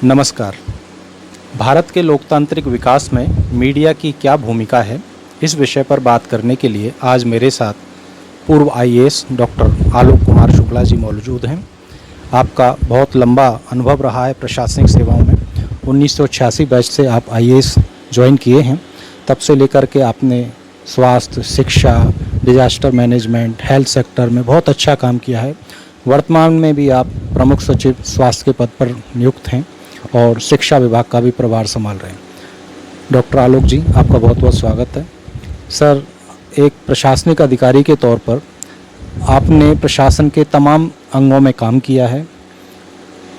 नमस्कार। भारत के लोकतांत्रिक विकास में मीडिया की क्या भूमिका है, इस विषय पर बात करने के लिए आज मेरे साथ पूर्व आईएएस डॉक्टर आलोक कुमार शुक्ला जी मौजूद हैं। आपका बहुत लंबा अनुभव रहा है प्रशासनिक सेवाओं में। 1986 बैच से आप आईएएस ज्वाइन किए हैं। तब से लेकर के आपने स्वास्थ्य, शिक्षा, डिजास्टर मैनेजमेंट, हेल्थ सेक्टर में बहुत अच्छा काम किया है। वर्तमान में भी आप प्रमुख सचिव स्वास्थ्य के पद पर नियुक्त हैं और शिक्षा विभाग का भी प्रभार संभाल रहे हैं। डॉक्टर आलोक जी, आपका बहुत बहुत स्वागत है। सर, एक प्रशासनिक अधिकारी के तौर पर आपने प्रशासन के तमाम अंगों में काम किया है।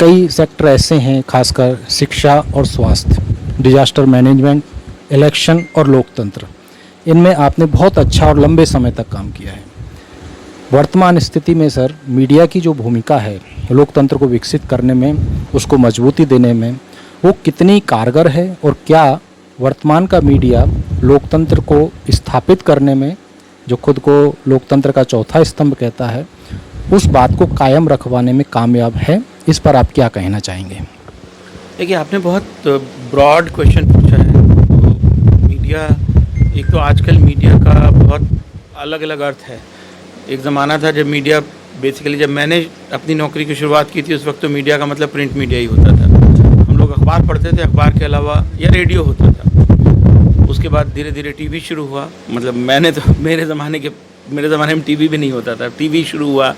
कई सेक्टर ऐसे हैं, खासकर शिक्षा और स्वास्थ्य, डिजास्टर मैनेजमेंट, इलेक्शन और लोकतंत्र, इनमें आपने बहुत अच्छा और लंबे समय तक काम किया है। वर्तमान स्थिति में सर, मीडिया की जो भूमिका है लोकतंत्र को विकसित करने में, उसको मजबूती देने में, वो कितनी कारगर है और क्या वर्तमान का मीडिया लोकतंत्र को स्थापित करने में, जो खुद को लोकतंत्र का चौथा स्तंभ कहता है, उस बात को कायम रखवाने में कामयाब है? इस पर आप क्या कहना चाहेंगे? देखिए, आपने बहुत ब्रॉड क्वेश्चन पूछा है। तो मीडिया, एक तो आजकल मीडिया का बहुत अलग अलग अर्थ है। एक ज़माना था जब मीडिया बेसिकली, जब मैंने अपनी नौकरी की शुरुआत की थी, उस वक्त तो मीडिया का मतलब प्रिंट मीडिया ही होता था। हम लोग अखबार पढ़ते थे, अखबार के अलावा या रेडियो होता था। उसके बाद धीरे धीरे टीवी शुरू हुआ। मतलब मेरे ज़माने में टीवी भी नहीं होता था, टीवी शुरू हुआ।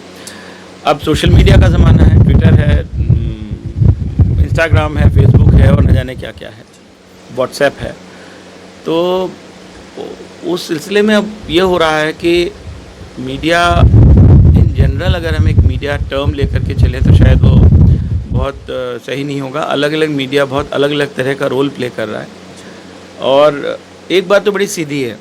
अब सोशल मीडिया का ज़माना है, ट्विटर है, इंस्टाग्राम है, फेसबुक है और न जाने क्या क्या है, व्हाट्सएप है। तो उस सिलसिले में अब ये हो रहा है कि मीडिया इन जनरल, अगर हम एक मीडिया टर्म लेकर के चलें तो शायद वो बहुत सही नहीं होगा। अलग अलग मीडिया बहुत अलग अलग तरह का रोल प्ले कर रहा है। और एक बात तो बड़ी सीधी है,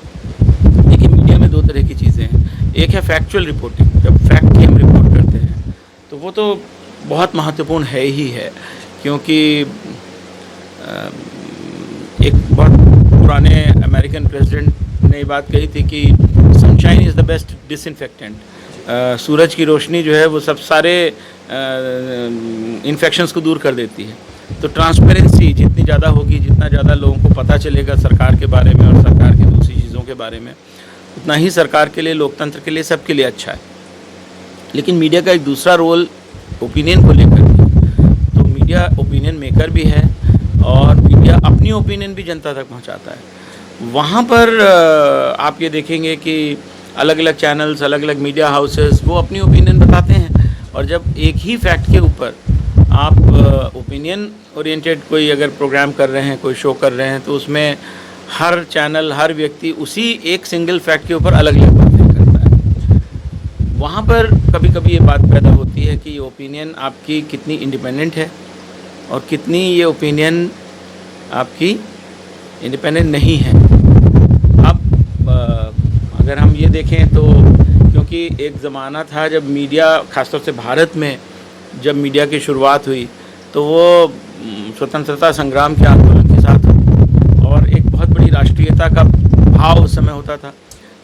देखिए, मीडिया में दो तरह की चीज़ें हैं। एक है फैक्चुअल रिपोर्टिंग, जब फैक्ट की हम रिपोर्ट करते हैं तो वो तो बहुत महत्वपूर्ण है ही है, क्योंकि एक बहुत पुराने अमेरिकन प्रेसिडेंट ने ये बात कही थी कि sunshine is the best disinfectant. सूरज की रोशनी जो है वो सब सारे इन्फेक्शंस को दूर कर देती है। तो ट्रांसपेरेंसी जितनी ज़्यादा होगी, जितना ज़्यादा लोगों को पता चलेगा सरकार के बारे में और सरकार की दूसरी चीज़ों के बारे में, उतना ही सरकार के लिए, लोकतंत्र के लिए, सबके लिए अच्छा है। लेकिन मीडिया का एक दूसरा रोल ओपिनियन को लेकर है। तो मीडिया ओपिनियन मेकर भी है और मीडिया अपनी ओपिनियन भी जनता तक पहुँचाता है। वहाँ पर आप ये देखेंगे कि अलग अलग चैनल्स, अलग अलग मीडिया हाउसेस वो अपनी ओपिनियन बताते हैं। और जब एक ही फैक्ट के ऊपर आप ओपिनियन ओरिएंटेड कोई अगर प्रोग्राम कर रहे हैं, कोई शो कर रहे हैं, तो उसमें हर चैनल, हर व्यक्ति उसी एक सिंगल फैक्ट के ऊपर अलग अलग बातें करता है। वहाँ पर कभी कभी ये बात पैदा होती है कि ये ओपिनियन आपकी कितनी इंडिपेंडेंट है और कितनी ये ओपिनियन आपकी इंडिपेंडेंट नहीं है। अब अगर हम ये देखें तो, क्योंकि एक ज़माना था जब मीडिया, ख़ासतौर से भारत में जब मीडिया की शुरुआत हुई, तो वो स्वतंत्रता संग्राम के आंदोलन के साथ और एक बहुत बड़ी राष्ट्रीयता का भाव उस समय होता था।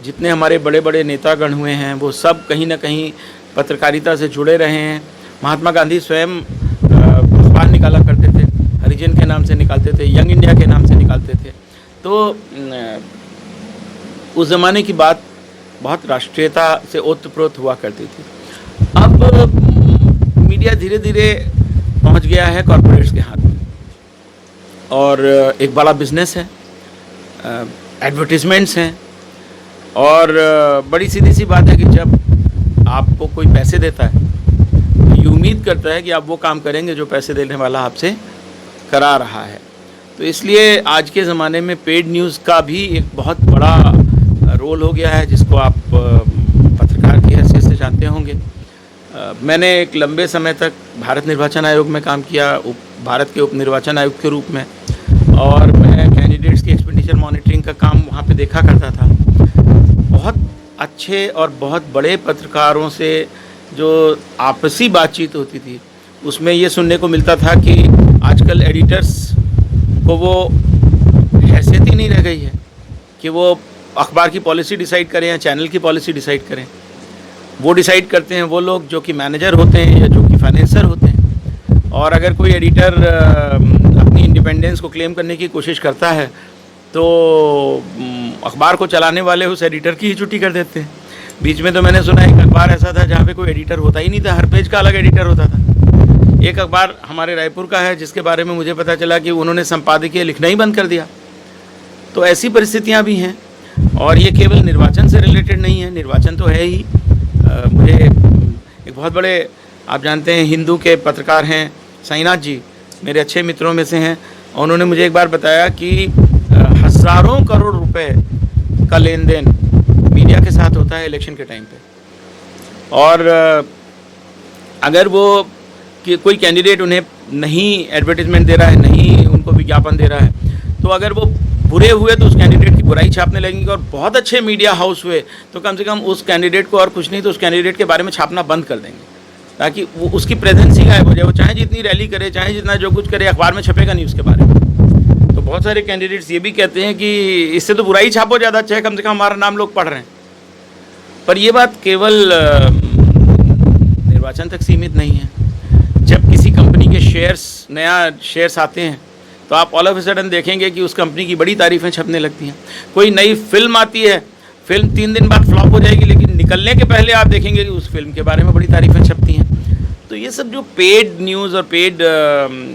जितने हमारे बड़े बड़े नेतागण हुए हैं वो सब कहीं ना कहीं पत्रकारिता से जुड़े रहे हैं। महात्मा गांधी स्वयं अखबार निकाला करते थे, हरिजन के नाम से निकालते थे, यंग इंडिया के नाम से निकालते थे। तो उस ज़माने की बात बहुत राष्ट्रीयता से ओतप्रोत हुआ करती थी। अब मीडिया धीरे धीरे पहुंच गया है कॉरपोरेट्स के हाथ में और एक बड़ा बिजनेस है, एडवर्टीजमेंट्स हैं। और बड़ी सीधी सी बात है कि जब आपको कोई पैसे देता है तो ये उम्मीद करता है कि आप वो काम करेंगे जो पैसे देने वाला आपसे करा रहा है। तो इसलिए आज के ज़माने में पेड न्यूज़ का भी एक बहुत बड़ा रोल हो गया है, जिसको आप पत्रकार की हैसियत से जानते होंगे। मैंने एक लंबे समय तक भारत निर्वाचन आयोग में काम किया, भारत के उप निर्वाचन आयुक्त के रूप में, और मैं कैंडिडेट्स की एक्सपेंडिचर मॉनिटरिंग का काम वहाँ पे देखा करता था। बहुत अच्छे और बहुत बड़े पत्रकारों से जो आपसी बातचीत होती थी, उसमें ये सुनने को मिलता था कि आजकल एडिटर्स को वो हैसियत ही नहीं रह गई है कि वो अखबार की पॉलिसी डिसाइड करें या चैनल की पॉलिसी डिसाइड करें। वो डिसाइड करते हैं वो लोग जो कि मैनेजर होते हैं या जो कि फाइनेंसर होते हैं। और अगर कोई एडिटर अपनी इंडिपेंडेंस को क्लेम करने की कोशिश करता है तो अखबार को चलाने वाले उस एडिटर की ही छुट्टी कर देते हैं। बीच में तो मैंने सुना एक अखबार ऐसा था जहाँ पे कोई एडिटर होता ही नहीं था, हर पेज का अलग एडिटर होता था। एक अखबार हमारे रायपुर का है जिसके बारे में मुझे पता चला कि उन्होंने संपादकीय लिखना ही बंद कर दिया। तो ऐसी परिस्थितियाँ भी हैं और ये केवल निर्वाचन से रिलेटेड नहीं है, निर्वाचन तो है ही। मुझे एक बहुत बड़े, आप जानते हैं, हिंदू के पत्रकार हैं साईनाथ जी, मेरे अच्छे मित्रों में से हैं। उन्होंने मुझे एक बार बताया कि हज़ारों करोड़ रुपए का लेन देन मीडिया के साथ होता है इलेक्शन के टाइम पे। और अगर वो कि कोई कैंडिडेट उन्हें नहीं एडवर्टीजमेंट दे रहा है, नहीं उनको विज्ञापन दे रहा है, तो अगर वो बुरे हुए तो उस कैंडिडेट की बुराई छापने लगेंगे। और बहुत अच्छे मीडिया हाउस हुए तो कम से कम उस कैंडिडेट को, और कुछ नहीं तो उस कैंडिडेट के बारे में छापना बंद कर देंगे, ताकि वो उसकी प्रेजेंस ही गायब हो जाए। वो चाहे जितनी रैली करे, चाहे जितना जो कुछ करे, अखबार में छपेगा नहीं उसके बारे में। तो बहुत सारे कैंडिडेट्स ये भी कहते हैं कि इससे तो बुराई छापो ज़्यादा अच्छा है, कम से कम हमारा नाम लोग पढ़ रहे हैं। पर ये बात केवल निर्वाचन तक सीमित नहीं है। जब किसी कंपनी के नया शेयर्स आते हैं तो आप ऑल ऑफ ए सडन देखेंगे कि उस कंपनी की बड़ी तारीफ़ें छपने लगती हैं। कोई नई फिल्म आती है, फिल्म 3 दिन बाद फ्लॉप हो जाएगी, लेकिन निकलने के पहले आप देखेंगे कि उस फिल्म के बारे में बड़ी तारीफ़ें छपती हैं। तो ये सब जो पेड न्यूज़ और पेड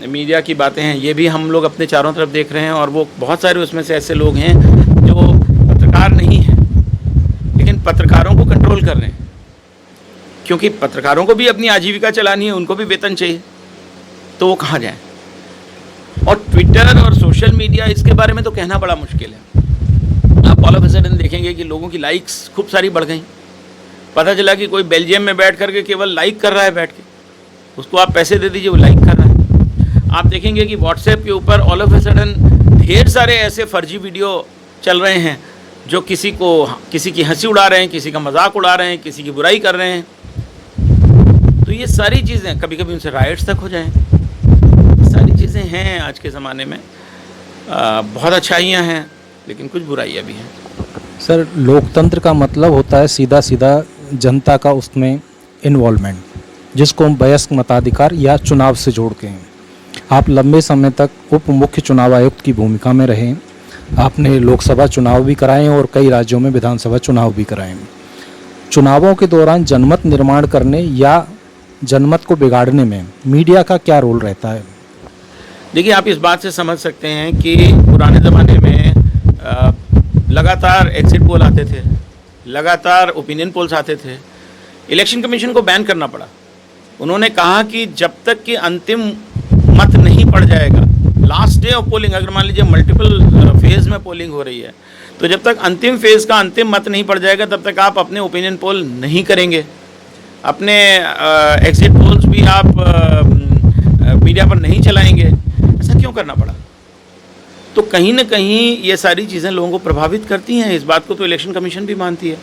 मीडिया की बातें हैं, ये भी हम लोग अपने चारों तरफ देख रहे हैं। और वो बहुत सारे उसमें से ऐसे लोग हैं जो पत्रकार नहीं हैं लेकिन पत्रकारों को कंट्रोल कर रहे हैं, क्योंकि पत्रकारों को भी अपनी आजीविका चलानी है, उनको भी वेतन चाहिए, तो वो कहाँ जाएं। और ट्विटर और सोशल मीडिया, इसके बारे में तो कहना बड़ा मुश्किल है। आप ऑल ऑफ ए सडन देखेंगे कि लोगों की लाइक्स खूब सारी बढ़ गई। पता चला कि कोई बेल्जियम में बैठ करके केवल लाइक कर रहा है बैठ के, उसको आप पैसे दे दीजिए, वो लाइक कर रहा है। आप देखेंगे कि व्हाट्सएप के ऊपर ऑल ऑफ ए सडन ढेर सारे ऐसे फर्जी वीडियो चल रहे हैं जो किसी की हंसी उड़ा रहे हैं, किसी का मजाक उड़ा रहे हैं, किसी की बुराई कर रहे हैं। तो ये सारी चीज़ें, कभी कभी उनसे राइट्स तक हो जाएं, सारी चीज़ें हैं आज के ज़माने में। बहुत अच्छाइयाँ हैं लेकिन कुछ बुराइयाँ भी हैं। सर, लोकतंत्र का मतलब होता है सीधा सीधा जनता का उसमें इन्वॉल्वमेंट, जिसको हम वयस्क मताधिकार या चुनाव से जोड़ते हैं। आप लंबे समय तक उप मुख्य चुनाव आयुक्त की भूमिका में रहे। आपने लोकसभा चुनाव भी कराए हैं और कई राज्यों में विधानसभा चुनाव भी कराए हैं। चुनावों के दौरान जनमत निर्माण करने या जनमत को बिगाड़ने में मीडिया का क्या रोल रहता है? देखिए, आप इस बात से समझ सकते हैं कि पुराने ज़माने में लगातार एग्जिट पोल आते थे, लगातार ओपिनियन पोल्स आते थे। इलेक्शन कमीशन को बैन करना पड़ा। उन्होंने कहा कि जब तक कि अंतिम मत नहीं पड़ जाएगा, लास्ट डे ऑफ पोलिंग, अगर मान लीजिए मल्टीपल फेज़ में पोलिंग हो रही है, तो जब तक अंतिम फेज़ का अंतिम मत नहीं पड़ जाएगा तब तक आप अपने ओपिनियन पोल नहीं करेंगे। अपने एग्जिट पोल्स भी आप मीडिया पर नहीं चलाएंगे। ऐसा क्यों करना पड़ा? तो कहीं ना कहीं ये सारी चीज़ें लोगों को प्रभावित करती हैं। इस बात को तो इलेक्शन कमीशन भी मानती है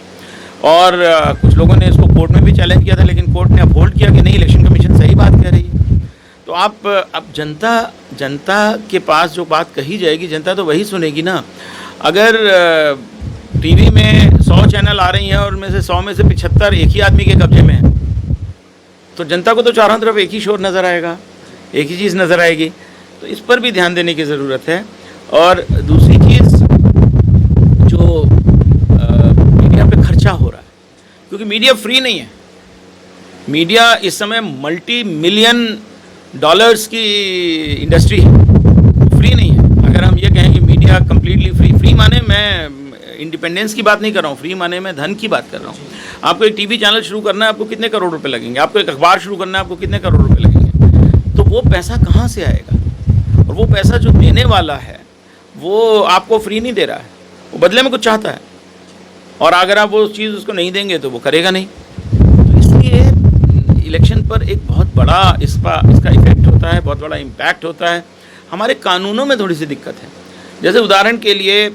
और कुछ लोगों ने इसको कोर्ट में भी चैलेंज किया था, लेकिन कोर्ट ने अपहोल्ड किया कि नहीं, इलेक्शन कमीशन सही बात कह रही है। तो आप अब जनता के पास जो बात कही जाएगी, जनता तो वही सुनेगी ना। अगर टीवी में 100 चैनल आ रही हैं और उनमें से 100 में से 75 एक ही आदमी के कब्जे में है, तो जनता को तो चारों तरफ एक ही शोर नज़र आएगा, एक ही चीज़ नज़र आएगी। तो इस पर भी ध्यान देने की ज़रूरत है। और दूसरी चीज़, जो मीडिया पे खर्चा हो रहा है, क्योंकि मीडिया फ्री नहीं है। मीडिया इस समय $multi-million की इंडस्ट्री है, फ्री नहीं है। अगर हम ये कहें कि मीडिया कम्प्लीटली फ्री माने, मैं इंडिपेंडेंस की बात नहीं कर रहा हूँ, फ्री माने मैं धन की बात कर रहा हूँ। आपको एक टीवी चैनल शुरू करना है, आपको कितने करोड़ रुपए लगेंगे? आपको एक अखबार शुरू करना है, आपको कितने करोड़ रुपए लगेंगे? तो वो पैसा कहाँ से आएगा? और वो पैसा जो देने वाला है वो आपको फ्री नहीं दे रहा है, वो बदले में कुछ चाहता है। और अगर आप वो चीज़ उसको नहीं देंगे तो वो करेगा नहीं। तो इसलिए इलेक्शन पर एक बहुत बड़ा इसका इफेक्ट होता है, बहुत बड़ा इम्पैक्ट होता है। हमारे कानूनों में थोड़ी सी दिक्कत है। जैसे उदाहरण के लिए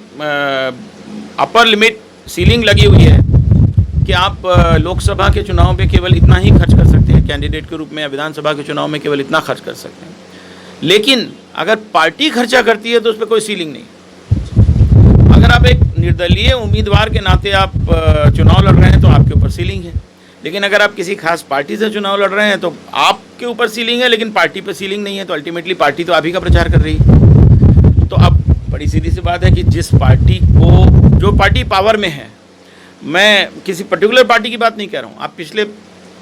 अपर लिमिट सीलिंग लगी हुई है कि आप लोकसभा के चुनाव में केवल इतना ही खर्च कर सकते हैं कैंडिडेट के रूप में, या विधानसभा के चुनाव में केवल इतना खर्च कर सकते हैं। लेकिन अगर पार्टी खर्चा करती है तो उस पर कोई सीलिंग नहीं। अगर आप एक निर्दलीय उम्मीदवार के नाते आप चुनाव लड़ रहे हैं तो आपके ऊपर सीलिंग है। लेकिन अगर आप किसी खास पार्टी से चुनाव लड़ रहे हैं तो आपके ऊपर सीलिंग है, लेकिन पार्टी पे सीलिंग नहीं है, तो अल्टीमेटली पार्टी तो आप ही का प्रचार कर रही है। तो अब बड़ी सीधी सी बात है कि जिस पार्टी को, जो पार्टी पावर में है, मैं किसी पर्टिकुलर पार्टी की बात नहीं कह रहा हूँ, आप पिछले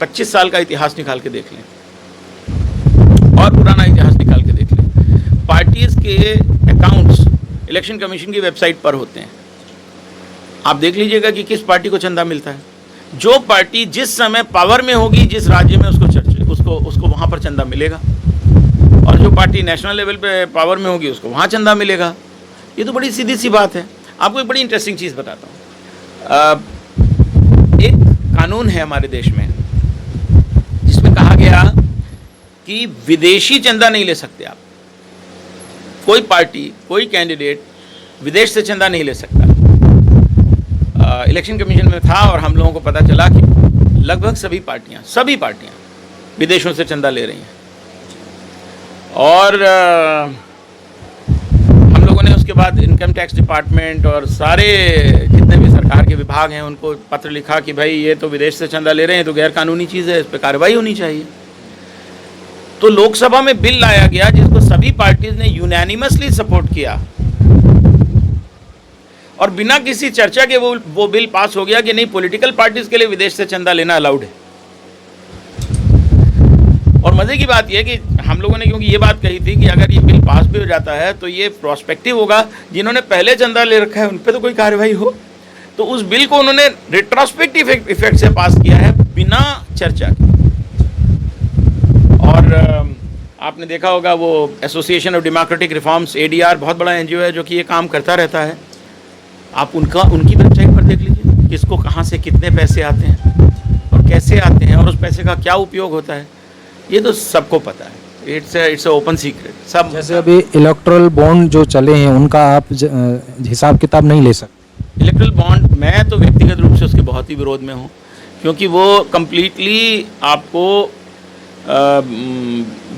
25 साल का इतिहास निकाल के देख लें और पुराना इतिहास निकाल के देख लें, पार्टीज के अकाउंट्स इलेक्शन कमीशन की वेबसाइट पर होते हैं। आप देख लीजिएगा कि किस पार्टी को चंदा मिलता है। जो पार्टी जिस समय पावर में होगी, जिस राज्य में, उसको वहाँ पर चंदा मिलेगा, और जो पार्टी नेशनल लेवल पे पावर में होगी उसको वहाँ चंदा मिलेगा। ये तो बड़ी सीधी सी बात है। आपको एक बड़ी इंटरेस्टिंग चीज़ बताता हूँ। एक कानून है हमारे देश में जिसमें कहा गया कि विदेशी चंदा नहीं ले सकते आप। कोई पार्टी, कोई कैंडिडेट विदेश से चंदा नहीं ले सकता। इलेक्शन कमीशन में था और हम लोगों को पता चला कि लगभग सभी पार्टियां विदेशों से चंदा ले रही हैं। और हम लोगों ने उसके बाद इनकम टैक्स डिपार्टमेंट और सारे जितने भी सरकार के विभाग हैं उनको पत्र लिखा कि भाई ये तो विदेश से चंदा ले रहे हैं, तो गैर कानूनी चीज़ है, इस पर कार्रवाई होनी चाहिए। तो लोकसभा में बिल लाया गया जिसको सभी पार्टीज ने यूनैनिमसली सपोर्ट किया, और बिना किसी चर्चा के वो बिल पास हो गया कि नहीं, पॉलिटिकल पार्टीज के लिए विदेश से चंदा लेना अलाउड है। और मजे की बात यह है कि हम लोगों ने क्योंकि ये बात कही थी कि अगर ये बिल पास भी हो जाता है तो ये प्रोस्पेक्टिव होगा, जिन्होंने पहले चंदा ले रखा है उन पर तो कोई कार्रवाई हो। तो उस बिल को उन्होंने रिट्रोस्पेक्टिव इफेक्ट से पास किया है बिना चर्चा के। और आपने देखा होगा वो association of democratic reforms, ADR, बहुत बड़ा NGO है जो कि ये काम करता रहता है। आप उनकी वेबसाइट पर देख लीजिए किसको कहाँ से कितने पैसे आते हैं और कैसे आते हैं और उस पैसे का क्या उपयोग होता है, ये तो सबको पता है। इट्स ओपन सीक्रेट सब। जैसे अभी इलेक्ट्रल बॉन्ड जो चले हैं उनका आप हिसाब किताब नहीं ले सकते। इलेक्ट्रल बॉन्ड, मैं तो व्यक्तिगत रूप से उसके बहुत ही विरोध में हूँ, क्योंकि वो कम्प्लीटली आपको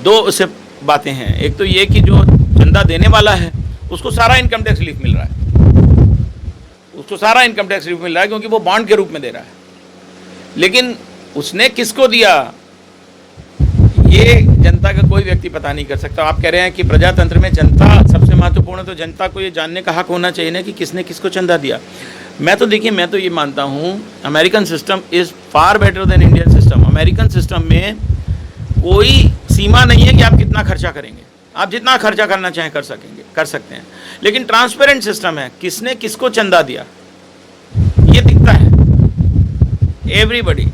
दो से बातें हैं। एक तो ये कि जो चंदा देने वाला है उसको सारा इनकम टैक्स रिलीफ मिल रहा है, क्योंकि वो बॉन्ड के रूप में दे रहा है। लेकिन उसने किसको दिया ये जनता का कोई व्यक्ति पता नहीं कर सकता। आप कह रहे हैं कि प्रजातंत्र में जनता सबसे महत्वपूर्ण है, तो जनता को ये जानने का हक होना चाहिए ना कि किसने किसको चंदा दिया। मैं तो ये मानता हूँ American system is far better than Indian system. American system में कोई सीमा नहीं है कि आप कितना खर्चा करेंगे, आप जितना खर्चा करना चाहें कर सकते हैं। लेकिन ट्रांसपेरेंट सिस्टम है, किसने किसको चंदा दिया ये दिखता है एवरीबडी।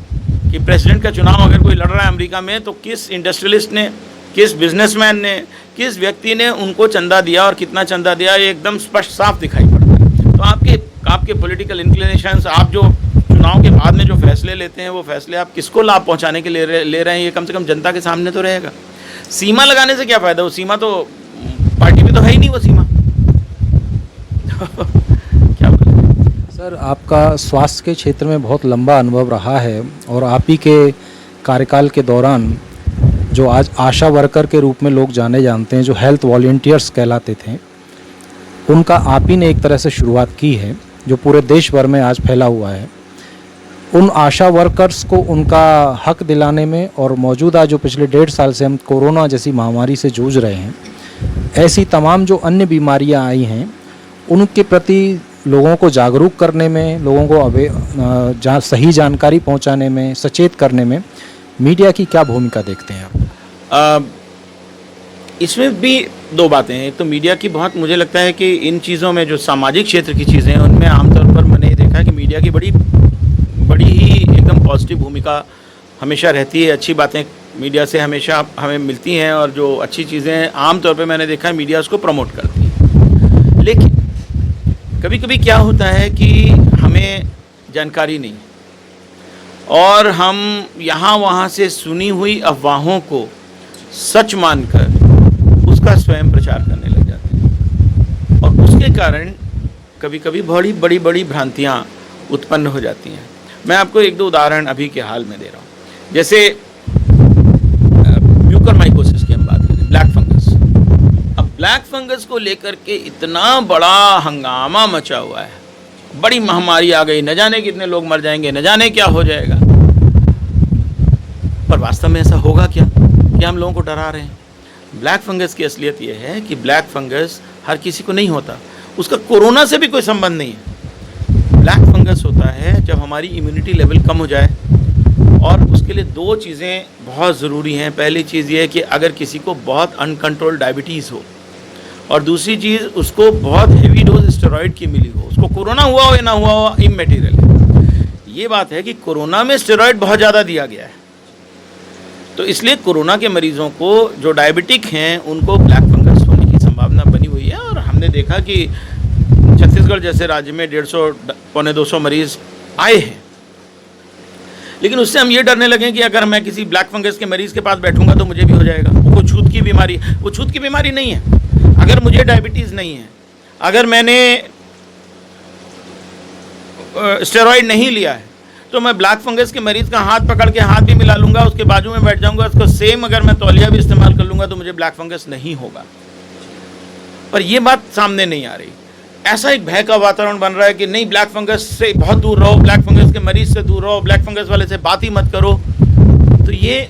कि प्रेसिडेंट का चुनाव अगर कोई लड़ रहा है अमेरिका में, तो किस इंडस्ट्रियलिस्ट ने, किस बिजनेसमैन ने, किस व्यक्ति ने उनको चंदा दिया और कितना चंदा दिया, ये एकदम स्पष्ट साफ दिखाई पड़ता है। तो आपके पॉलिटिकल इंक्लिनेशंस, आप जो चुनाव के बाद में जो फैसले लेते हैं वो फैसले आप किसको लाभ पहुंचाने के ले रहे हैं, ये कम से कम जनता के सामने तो रहेगा। सीमा लगाने से क्या फ़ायदा, वो सीमा तो पार्टी में तो है ही नहीं वो सीमा। क्या बोले सर, आपका स्वास्थ्य के क्षेत्र में बहुत लंबा अनुभव रहा है और आप ही के कार्यकाल के दौरान जो आज आशा वर्कर के रूप में लोग जानते हैं, जो हेल्थ वॉलंटियर्स कहलाते थे, उनका आप ही ने एक तरह से शुरुआत की है जो पूरे देश भर में आज फैला हुआ है। उन आशा वर्कर्स को उनका हक दिलाने में और मौजूदा जो पिछले 1.5 साल से हम कोरोना जैसी महामारी से जूझ रहे हैं, ऐसी तमाम जो अन्य बीमारियां आई हैं उनके प्रति लोगों को जागरूक करने में, लोगों को सही जानकारी पहुंचाने में, सचेत करने में मीडिया की क्या भूमिका देखते हैं आप? इसमें भी दो बातें हैं। एक तो मीडिया की बहुत, मुझे लगता है कि इन चीज़ों में जो सामाजिक क्षेत्र की चीज़ें हैं उनमें आमतौर पर मैंने ये देखा है कि मीडिया की बड़ी ही एकदम पॉजिटिव भूमिका हमेशा रहती है। अच्छी बातें मीडिया से हमेशा हमें मिलती हैं और जो अच्छी चीज़ें आमतौर पर मैंने देखा है मीडिया उसको प्रमोट करती है। लेकिन कभी कभी क्या होता है कि हमें जानकारी नहीं और हम यहाँ वहाँ से सुनी हुई अफवाहों को सच मानकर उसका स्वयं प्रचार करने लग जाते हैं और उसके कारण कभी कभी बड़ी बड़ी भ्रांतियाँ उत्पन्न हो जाती हैं। मैं आपको एक दो उदाहरण अभी के हाल में दे रहा हूँ। जैसे म्यूकरमाइकोसिस की हम बात करें, ब्लैक फंगस। अब ब्लैक फंगस को लेकर के इतना बड़ा हंगामा मचा हुआ है, बड़ी महामारी आ गई, न जाने कितने लोग मर जाएंगे, न जाने क्या हो जाएगा। पर वास्तव में ऐसा होगा क्या कि हम लोगों को डरा रहे हैं? ब्लैक फंगस की असलियत ये है कि ब्लैक फंगस हर किसी को नहीं होता, उसका कोरोना से भी कोई संबंध नहीं है। ब्लैक फंगस होता है जब हमारी इम्यूनिटी लेवल कम हो जाए, और उसके लिए दो चीज़ें बहुत ज़रूरी हैं। पहली चीज़ ये है कि अगर किसी को बहुत अनकंट्रोल्ड डायबिटीज़ हो, और दूसरी चीज़ उसको बहुत हेवी डोज स्टेरॉइड की मिली हो। उसको कोरोना हुआ हो या ना हुआ हो इमैटेरियल है। ये बात है कि कोरोना में स्टेरॉइड बहुत ज़्यादा दिया गया है, तो इसलिए कोरोना के मरीज़ों को जो डायबिटिक हैं उनको ब्लैक फंगस होने की संभावना बनी हुई है। और हमने देखा कि छत्तीसगढ़ जैसे राज्य में 150 पौने 200 मरीज़ आए हैं, लेकिन उससे हम ये डरने लगे कि अगर मैं किसी ब्लैक फंगस के मरीज़ के पास बैठूंगा तो मुझे भी हो जाएगा। वो छूत की बीमारी, वो छूत की बीमारी नहीं है। अगर मुझे डायबिटीज़ नहीं है, अगर मैंने स्टेरॉइड नहीं लिया है, तो मैं ब्लैक फंगस के मरीज़ का हाथ पकड़ के हाथ भी मिला लूँगा, उसके बाजू में बैठ जाऊँगा, उसको सेम अगर मैं तौलिया भी इस्तेमाल कर लूँगा तो मुझे ब्लैक फंगस नहीं होगा। पर ये बात सामने नहीं आ रही। ऐसा एक भय का वातावरण बन रहा है कि नहीं, ब्लैक फंगस से बहुत दूर रहो, ब्लैक फंगस के मरीज़ से दूर रहो, ब्लैक फंगस वाले से बात ही मत करो। तो ये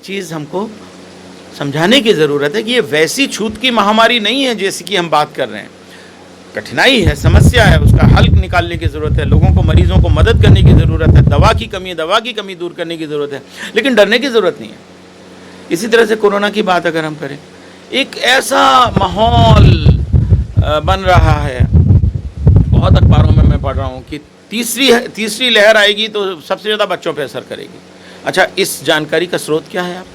चीज़ हमको समझाने की ज़रूरत है कि ये वैसी छूत की महामारी नहीं है जैसी कि हम बात कर रहे हैं। कठिनाई है, समस्या है, उसका हल निकालने की ज़रूरत है, लोगों को, मरीजों को मदद करने की ज़रूरत है, दवा की कमी है, दवा की कमी दूर करने की ज़रूरत है, लेकिन डरने की ज़रूरत नहीं है। इसी तरह से कोरोना की बात अगर हम करें, एक ऐसा माहौल बन रहा है, बहुत अखबारों में मैं पढ़ रहा हूँ कि तीसरी लहर आएगी तो सबसे ज़्यादा बच्चों पे असर करेगी। अच्छा, इस जानकारी का स्रोत क्या है? आप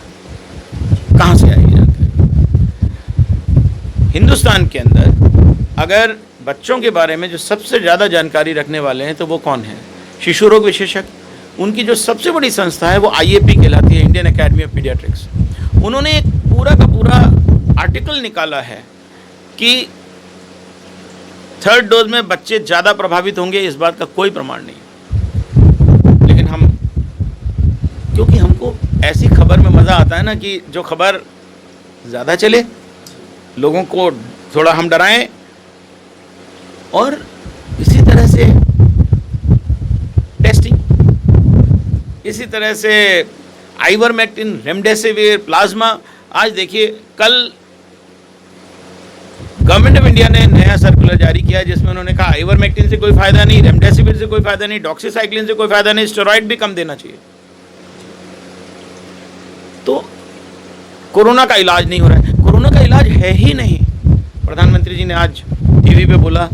कहाँ से आएगी जानकारी? हिंदुस्तान के अंदर अगर बच्चों के बारे में जो सबसे ज़्यादा जानकारी रखने वाले हैं तो वो कौन है? शिशु रोग विशेषज्ञ। उनकी जो सबसे बड़ी संस्था है वो IAP कहलाती है, इंडियन एकेडमी ऑफ पीडियाट्रिक्स। उन्होंने एक पूरा का पूरा आर्टिकल निकाला है कि थर्ड डोज में बच्चे ज़्यादा प्रभावित होंगे, इस बात का कोई प्रमाण नहीं। लेकिन हम, क्योंकि हमको ऐसी खबर में मज़ा आता है ना कि जो खबर ज़्यादा चले, लोगों को थोड़ा हम डराएं, और इसी तरह से टेस्टिंग, इसी तरह से आइवरमेक्टिन, रेमडेसिविर, प्लाज्मा। आज देखिए, कल गवर्नमेंट ऑफ इंडिया ने नया सर्कुलर जारी किया जिसमें उन्होंने कहा आइवरमेक्टिन से कोई फायदा नहीं, रेमडेसिविर से कोई फायदा नहीं, डॉक्सीसाइक्लिन से कोई फायदा नहीं, स्टेरॉइड भी कम देना चाहिए। तो कोरोना का इलाज नहीं हो रहा है, कोरोना का इलाज है ही नहीं। प्रधानमंत्री जी ने आज टीवी पे बोला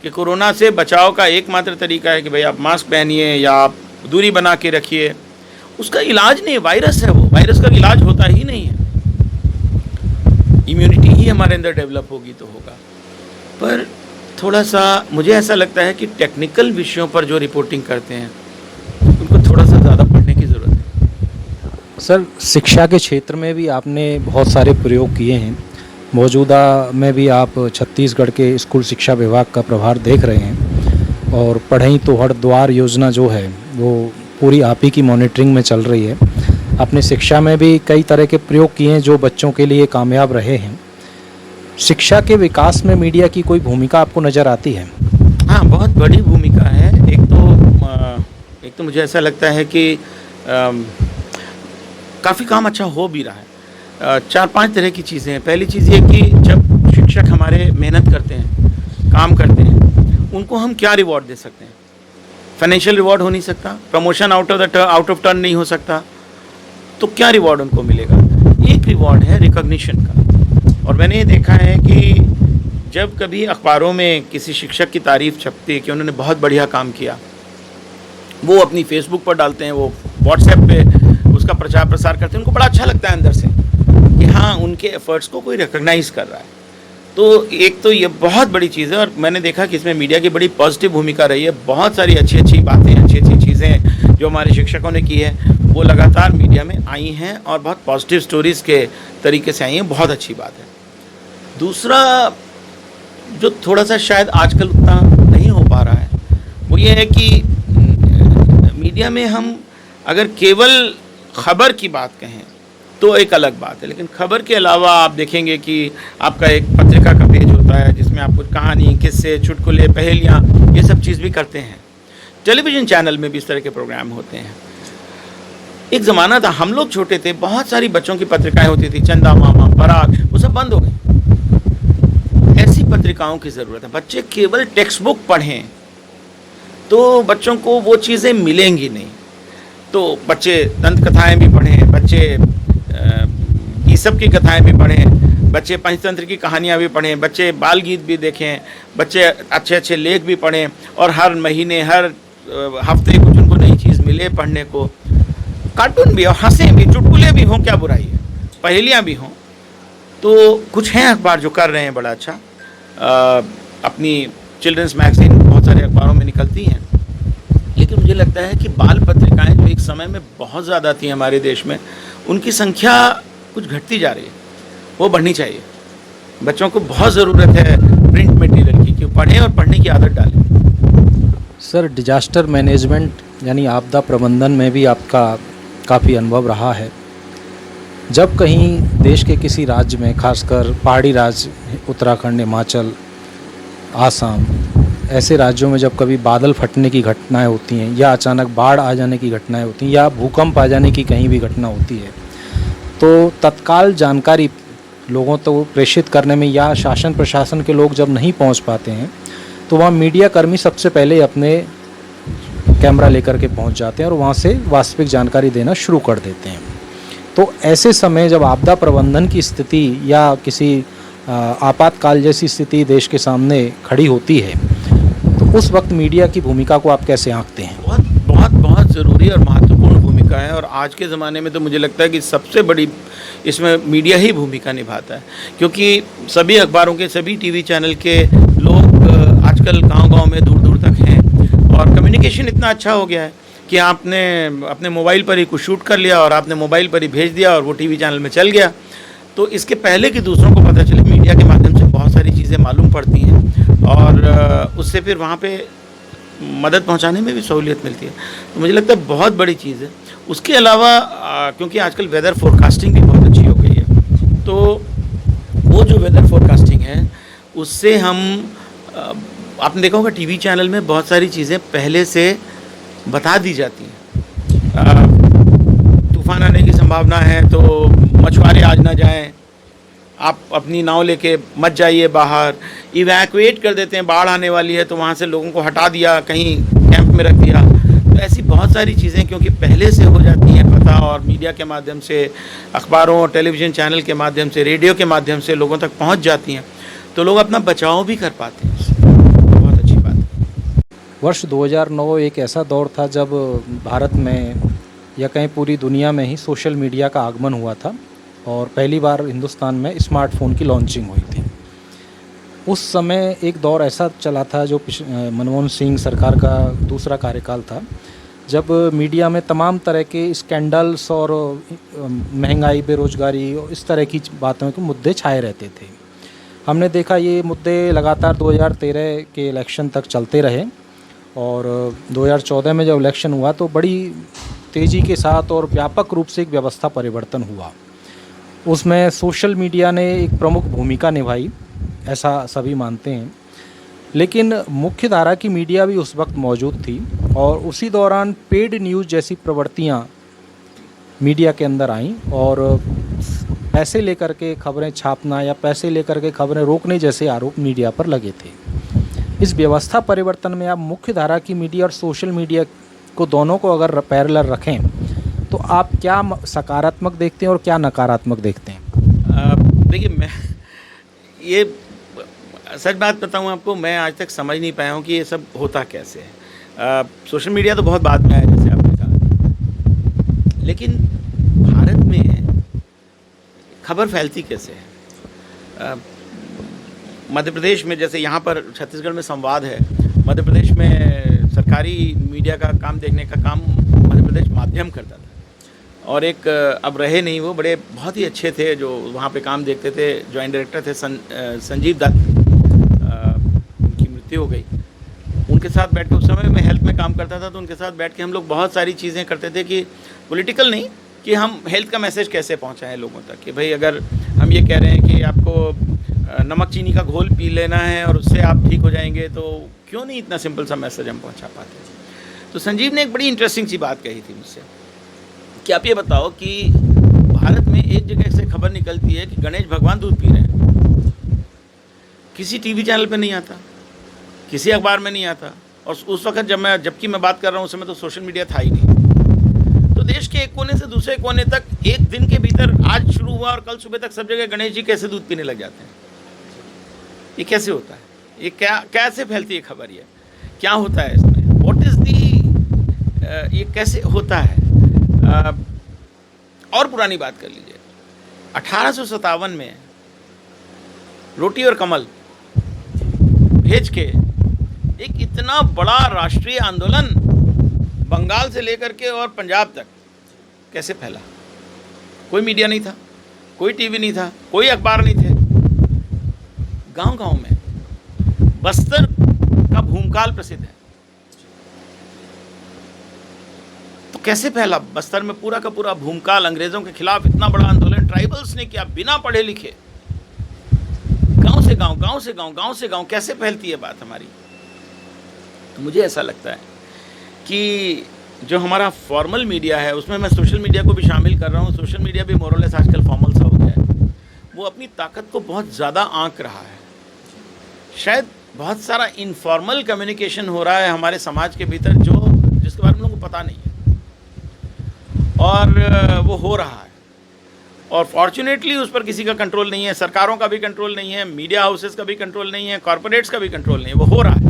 कि कोरोना से बचाव का एकमात्र तरीका है कि भाई आप मास्क पहनिए या आप दूरी बना के रखिए। उसका इलाज नहीं, वायरस है वो, वायरस का इलाज होता ही नहीं है। इम्यूनिटी ही हमारे अंदर डेवलप होगी तो होगा। पर थोड़ा सा मुझे ऐसा लगता है कि टेक्निकल विषयों पर जो रिपोर्टिंग करते हैं उनको थोड़ा सा ज़्यादा पढ़ने की ज़रूरत है। सर, शिक्षा के क्षेत्र में भी आपने बहुत सारे प्रयोग किए हैं। मौजूदा में भी आप छत्तीसगढ़ के स्कूल शिक्षा विभाग का प्रभार देख रहे हैं, और पढ़ई तो हर द्वार योजना जो है वो पूरी आप ही की मॉनिटरिंग में चल रही है। आपने शिक्षा में भी कई तरह के प्रयोग किए हैं जो बच्चों के लिए कामयाब रहे हैं। शिक्षा के विकास में मीडिया की कोई भूमिका आपको नज़र आती है? हाँ, बहुत बड़ी भूमिका है। एक तो मुझे ऐसा लगता है कि काफ़ी काम अच्छा हो भी रहा है। 4-5 तरह की चीज़ें हैं। पहली चीज़ ये कि जब शिक्षक हमारे मेहनत करते हैं, काम करते हैं, उनको हम क्या रिवॉर्ड दे सकते हैं? फाइनेंशियल रिवॉर्ड हो नहीं सकता, प्रमोशन आउट ऑफ टर्न नहीं हो सकता, तो क्या रिवॉर्ड उनको मिलेगा? एक रिवॉर्ड है रिकॉग्निशन का। और मैंने ये देखा है कि जब कभी अखबारों में किसी शिक्षक की तारीफ़ छपती है कि उन्होंने बहुत बढ़िया काम किया, वो अपनी फेसबुक पर डालते हैं, वो व्हाट्सएप पे उसका प्रचार प्रसार करते हैं, उनको बड़ा अच्छा लगता है अंदर से कि हाँ, उनके एफर्ट्स को कोई रिकॉग्नाइज़ कर रहा है। तो एक तो ये बहुत बड़ी चीज़ है, और मैंने देखा कि इसमें मीडिया की बड़ी पॉजिटिव भूमिका रही है। बहुत सारी अच्छी अच्छी बातें, अच्छी अच्छी चीज़ें जो हमारे शिक्षकों ने की है वो लगातार मीडिया में आई हैं और बहुत पॉजिटिव स्टोरीज़ के तरीके से आई हैं। बहुत अच्छी बात है। दूसरा जो थोड़ा सा शायद आजकल उतना नहीं हो पा रहा है वो ये है कि मीडिया में हम अगर केवल खबर की बात कहें तो एक अलग बात है, लेकिन खबर के अलावा आप देखेंगे कि आपका एक पत्रिका का पेज होता है जिसमें आप कुछ कहानी, किस्से, चुटकुले, पहेलियाँ, ये सब चीज़ भी करते हैं। टेलीविज़न चैनल में भी इस तरह के प्रोग्राम होते हैं। एक ज़माना था, हम लोग छोटे थे, बहुत सारी बच्चों की पत्रिकाएं होती थी, चंदा मामा, पराग, वो सब बंद हो गई। ऐसी पत्रिकाओं की ज़रूरत है। बच्चे केवल टेक्स्ट बुक पढ़ें तो बच्चों को वो चीज़ें मिलेंगी नहीं। तो बच्चे दंत कथाएँ भी पढ़ें, बच्चे ईसप की कथाएँ भी पढ़ें, बच्चे पंचतंत्र की कहानियाँ भी पढ़ें, बच्चे बाल गीत भी देखें, बच्चे अच्छे अच्छे लेख भी पढ़ें, और हर महीने हर हफ्ते कुछ उनको नई चीज़ मिले पढ़ने को। कार्टून भी और हंसें भी, चुटकुले भी हों, क्या बुराई है, पहेलियाँ भी हों। तो कुछ हैं अखबार जो कर रहे हैं बड़ा अच्छा। अपनी चिल्ड्रंस मैगजीन बहुत सारे अखबारों में निकलती हैं, लेकिन मुझे लगता है कि बाल पत्रिकाएं जो एक समय में बहुत ज़्यादा थी हमारे देश में, उनकी संख्या कुछ घटती जा रही है, वो बढ़नी चाहिए। बच्चों को बहुत ज़रूरत है प्रिंट मटेरियल की, कि पढ़ें और पढ़ने की आदत डालें। सर, डिजास्टर मैनेजमेंट यानी आपदा प्रबंधन में भी आपका काफ़ी अनुभव रहा है। जब कहीं देश के किसी राज्य में, खासकर पहाड़ी राज्य उत्तराखंड, हिमाचल, आसाम, ऐसे राज्यों में जब कभी बादल फटने की घटनाएं होती हैं, या अचानक बाढ़ आ जाने की घटनाएं होती हैं, या भूकंप आ जाने की कहीं भी घटना होती है, तो तत्काल जानकारी लोगों तक प्रेषित करने में, या शासन प्रशासन के लोग जब नहीं पहुंच पाते हैं, तो वहाँ मीडिया कर्मी सबसे पहले अपने कैमरा लेकर के पहुंच जाते हैं और वहाँ से वास्तविक जानकारी देना शुरू कर देते हैं। तो ऐसे समय जब आपदा प्रबंधन की स्थिति या किसी आपातकाल जैसी स्थिति देश के सामने खड़ी होती है, तो उस वक्त मीडिया की भूमिका को आप कैसे आंकते हैं? बहुत बहुत बहुत ज़रूरी और महत्वपूर्ण भूमिका है, और आज के ज़माने में तो मुझे लगता है कि सबसे बड़ी इसमें मीडिया ही भूमिका निभाता है, क्योंकि सभी अखबारों के, सभी टीवी चैनल के लोग आजकल गांव-गांव में, दूर-दूर तक हैं, और कम्युनिकेशन इतना अच्छा हो गया है कि आपने अपने मोबाइल पर ही कुछ शूट कर लिया और आपने मोबाइल पर ही भेज दिया और वो टीवी चैनल में चल गया। तो इसके पहले कि दूसरों को पता चले, मीडिया के माध्यम से बहुत सारी चीज़ें मालूम पड़ती हैं, और उससे फिर वहाँ पे मदद पहुँचाने में भी सहूलियत मिलती है। तो मुझे लगता है बहुत बड़ी चीज़ है। उसके अलावा क्योंकि आजकल वेदर फोरकास्टिंग भी बहुत अच्छी हो गई है, तो वो जो वेदर फोरकास्टिंग है उससे हम आपने देखा होगा टीवी चैनल में बहुत सारी चीज़ें पहले से बता दी जाती हैं। तूफान आने की संभावना है तो मछुआरे आज ना जाएं, आप अपनी नाव लेके मत जाइए बाहर, इवैक्यूएट कर देते हैं, बाढ़ आने वाली है तो वहाँ से लोगों को हटा दिया, कहीं कैंप में रख दिया। तो ऐसी बहुत सारी चीज़ें क्योंकि पहले से हो जाती हैं पता, और मीडिया के माध्यम से, अखबारों और टेलीविज़न चैनल के माध्यम से, रेडियो के माध्यम से लोगों तक पहुँच जाती हैं, तो लोग अपना बचाव भी कर पाते हैं। बहुत अच्छी बात है। वर्ष 2009 एक ऐसा दौर था जब भारत में या कहीं पूरी दुनिया में ही सोशल मीडिया का आगमन हुआ था, और पहली बार हिंदुस्तान में स्मार्टफ़ोन की लॉन्चिंग हुई थी। उस समय एक दौर ऐसा चला था जो मनमोहन सिंह सरकार का दूसरा कार्यकाल था, जब मीडिया में तमाम तरह के स्कैंडल्स और महंगाई, बेरोज़गारी और इस तरह की बातों के मुद्दे छाए रहते थे। हमने देखा ये मुद्दे लगातार 2013 के इलेक्शन तक चलते रहे, और 2014 में जब इलेक्शन हुआ तो बड़ी तेज़ी के साथ और व्यापक रूप से एक व्यवस्था परिवर्तन हुआ। उसमें सोशल मीडिया ने एक प्रमुख भूमिका निभाई, ऐसा सभी मानते हैं। लेकिन मुख्य धारा की मीडिया भी उस वक्त मौजूद थी, और उसी दौरान पेड न्यूज़ जैसी प्रवृत्तियां मीडिया के अंदर आईं, और पैसे लेकर के खबरें छापना या पैसे लेकर के खबरें रोकने जैसे आरोप मीडिया पर लगे थे। इस व्यवस्था परिवर्तन में आप मुख्य धारा की मीडिया और सोशल मीडिया को, दोनों को अगर पैरेलल रखें, तो आप क्या सकारात्मक देखते हैं और क्या नकारात्मक देखते हैं? देखिए, मैं ये सच बात बताऊं आपको, मैं आज तक समझ नहीं पाया हूं कि ये सब होता कैसे है। सोशल मीडिया तो बहुत बाद में आया, जैसे आपने कहा, लेकिन भारत में खबर फैलती कैसे है? मध्य प्रदेश में, जैसे यहाँ पर छत्तीसगढ़ में संवाद है, मध्य प्रदेश में सरकारी मीडिया का काम देखने का काम मध्य प्रदेश माध्यम करता था, और एक अब रहे नहीं, वो बड़े बहुत ही अच्छे थे जो वहाँ पे काम देखते थे, जॉइंट डायरेक्टर थे संजीव दत्त, उनकी मृत्यु हो गई। उनके साथ बैठ के, उस समय मैं हेल्थ में काम करता था, तो उनके साथ बैठ के हम लोग बहुत सारी चीज़ें करते थे कि पॉलिटिकल नहीं, कि हम हेल्थ का मैसेज कैसे पहुँचाएँ लोगों तक, कि भाई अगर हम ये कह रहे हैं कि आपको नमक चीनी का घोल पी लेना है और उससे आप ठीक हो जाएंगे, तो क्यों नहीं इतना सिंपल सा मैसेज हम पहुँचा पाते। तो संजीव ने एक बड़ी इंटरेस्टिंग सी बात कही थी मुझसे कि आप ये बताओ कि भारत में एक जगह से खबर निकलती है कि गणेश भगवान दूध पी रहे हैं, किसी टीवी चैनल पे नहीं आता, किसी अखबार में नहीं आता। और उस वक्त जबकि मैं बात कर रहा हूँ उस समय तो सोशल मीडिया था ही नहीं। तो देश के एक कोने से दूसरे कोने तक एक दिन के भीतर, आज शुरू हुआ और कल सुबह तक सब जगह गणेश जी कैसे दूध पीने लग जाते हैं। ये कैसे होता है? ये कैसे फैलती है खबर? ये क्या होता है इसमें? व्हाट इज़ दी, ये कैसे होता है? और पुरानी बात कर लीजिए, 1857 में रोटी और कमल भेज के एक इतना बड़ा राष्ट्रीय आंदोलन बंगाल से लेकर के और पंजाब तक कैसे फैला? कोई मीडिया नहीं था, कोई टीवी नहीं था, कोई अखबार नहीं थे। गांव-गांव में बस्तर का भूमकाल प्रसिद्ध है, तो कैसे फैला? बस्तर में पूरा का पूरा भूमकाल, अंग्रेजों के खिलाफ इतना बड़ा आंदोलन ट्राइबल्स ने किया, बिना पढ़े लिखे। गांव से गांव, गांव से गांव, गांव से गांव, कैसे फैलती है बात हमारी? तो मुझे ऐसा लगता है कि जो हमारा फॉर्मल मीडिया है, उसमें मैं सोशल मीडिया को भी शामिल कर रहा हूँ। सोशल मीडिया भी मोरलेस आजकल फॉर्मल सा हो गया है। वो अपनी ताकत को बहुत ज़्यादा आंक रहा है। शायद बहुत सारा इनफॉर्मल कम्युनिकेशन हो रहा है हमारे समाज के भीतर, जिसके बारे में लोगों को पता नहीं है, और वो हो रहा है। और फॉर्चुनेटली उस पर किसी का कंट्रोल नहीं है, सरकारों का भी कंट्रोल नहीं है, मीडिया हाउसेस का भी कंट्रोल नहीं है, कॉरपोरेट्स का भी कंट्रोल नहीं है, वो हो रहा है।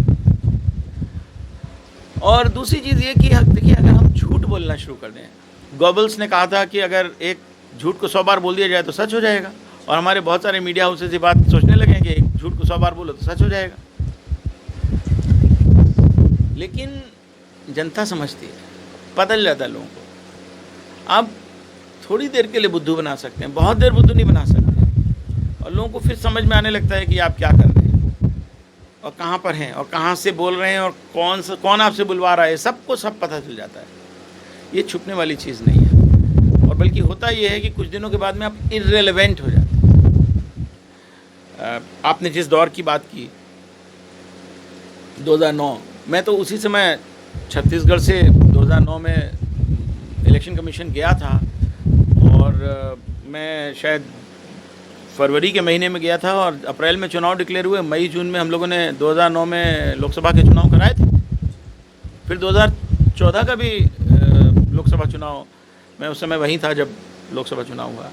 और दूसरी चीज़ ये कि देखिए, अगर हम झूठ बोलना शुरू कर दें, गॉबल्स ने कहा था कि अगर एक झूठ को 100 बार बोल दिया जाए तो सच हो जाएगा, और हमारे बहुत सारे मीडिया हाउसेस ये बात सोचने लगे हैं कि एक झूठ को 100 बार बोलो तो सच हो जाएगा। लेकिन जनता समझती है, बदल जाता है लोगों को। आप थोड़ी देर के लिए बुद्धू बना सकते हैं, बहुत देर बुद्धू नहीं बना सकते, और लोगों को फिर समझ में आने लगता है कि आप क्या कर रहे हैं और कहाँ पर हैं और कहाँ से बोल रहे हैं और कौन आपसे बुलवा रहा है, सबको सब पता चल जाता है। ये छुपने वाली चीज़ नहीं है, और बल्कि होता ये है कि कुछ दिनों के बाद में आप इर्रेलेवेंट हो जाते हैं। आपने जिस दौर की बात की 2009, मैं तो उसी समय छत्तीसगढ़ से 2009 में इलेक्शन कमीशन गया था, और मैं शायद फरवरी के महीने में गया था, और अप्रैल में चुनाव डिक्लेयर हुए। मई जून में हम लोगों ने 2009 में लोकसभा के चुनाव कराए थे। फिर 2014 का भी लोकसभा चुनाव, मैं उस समय वहीं था जब लोकसभा चुनाव हुआ।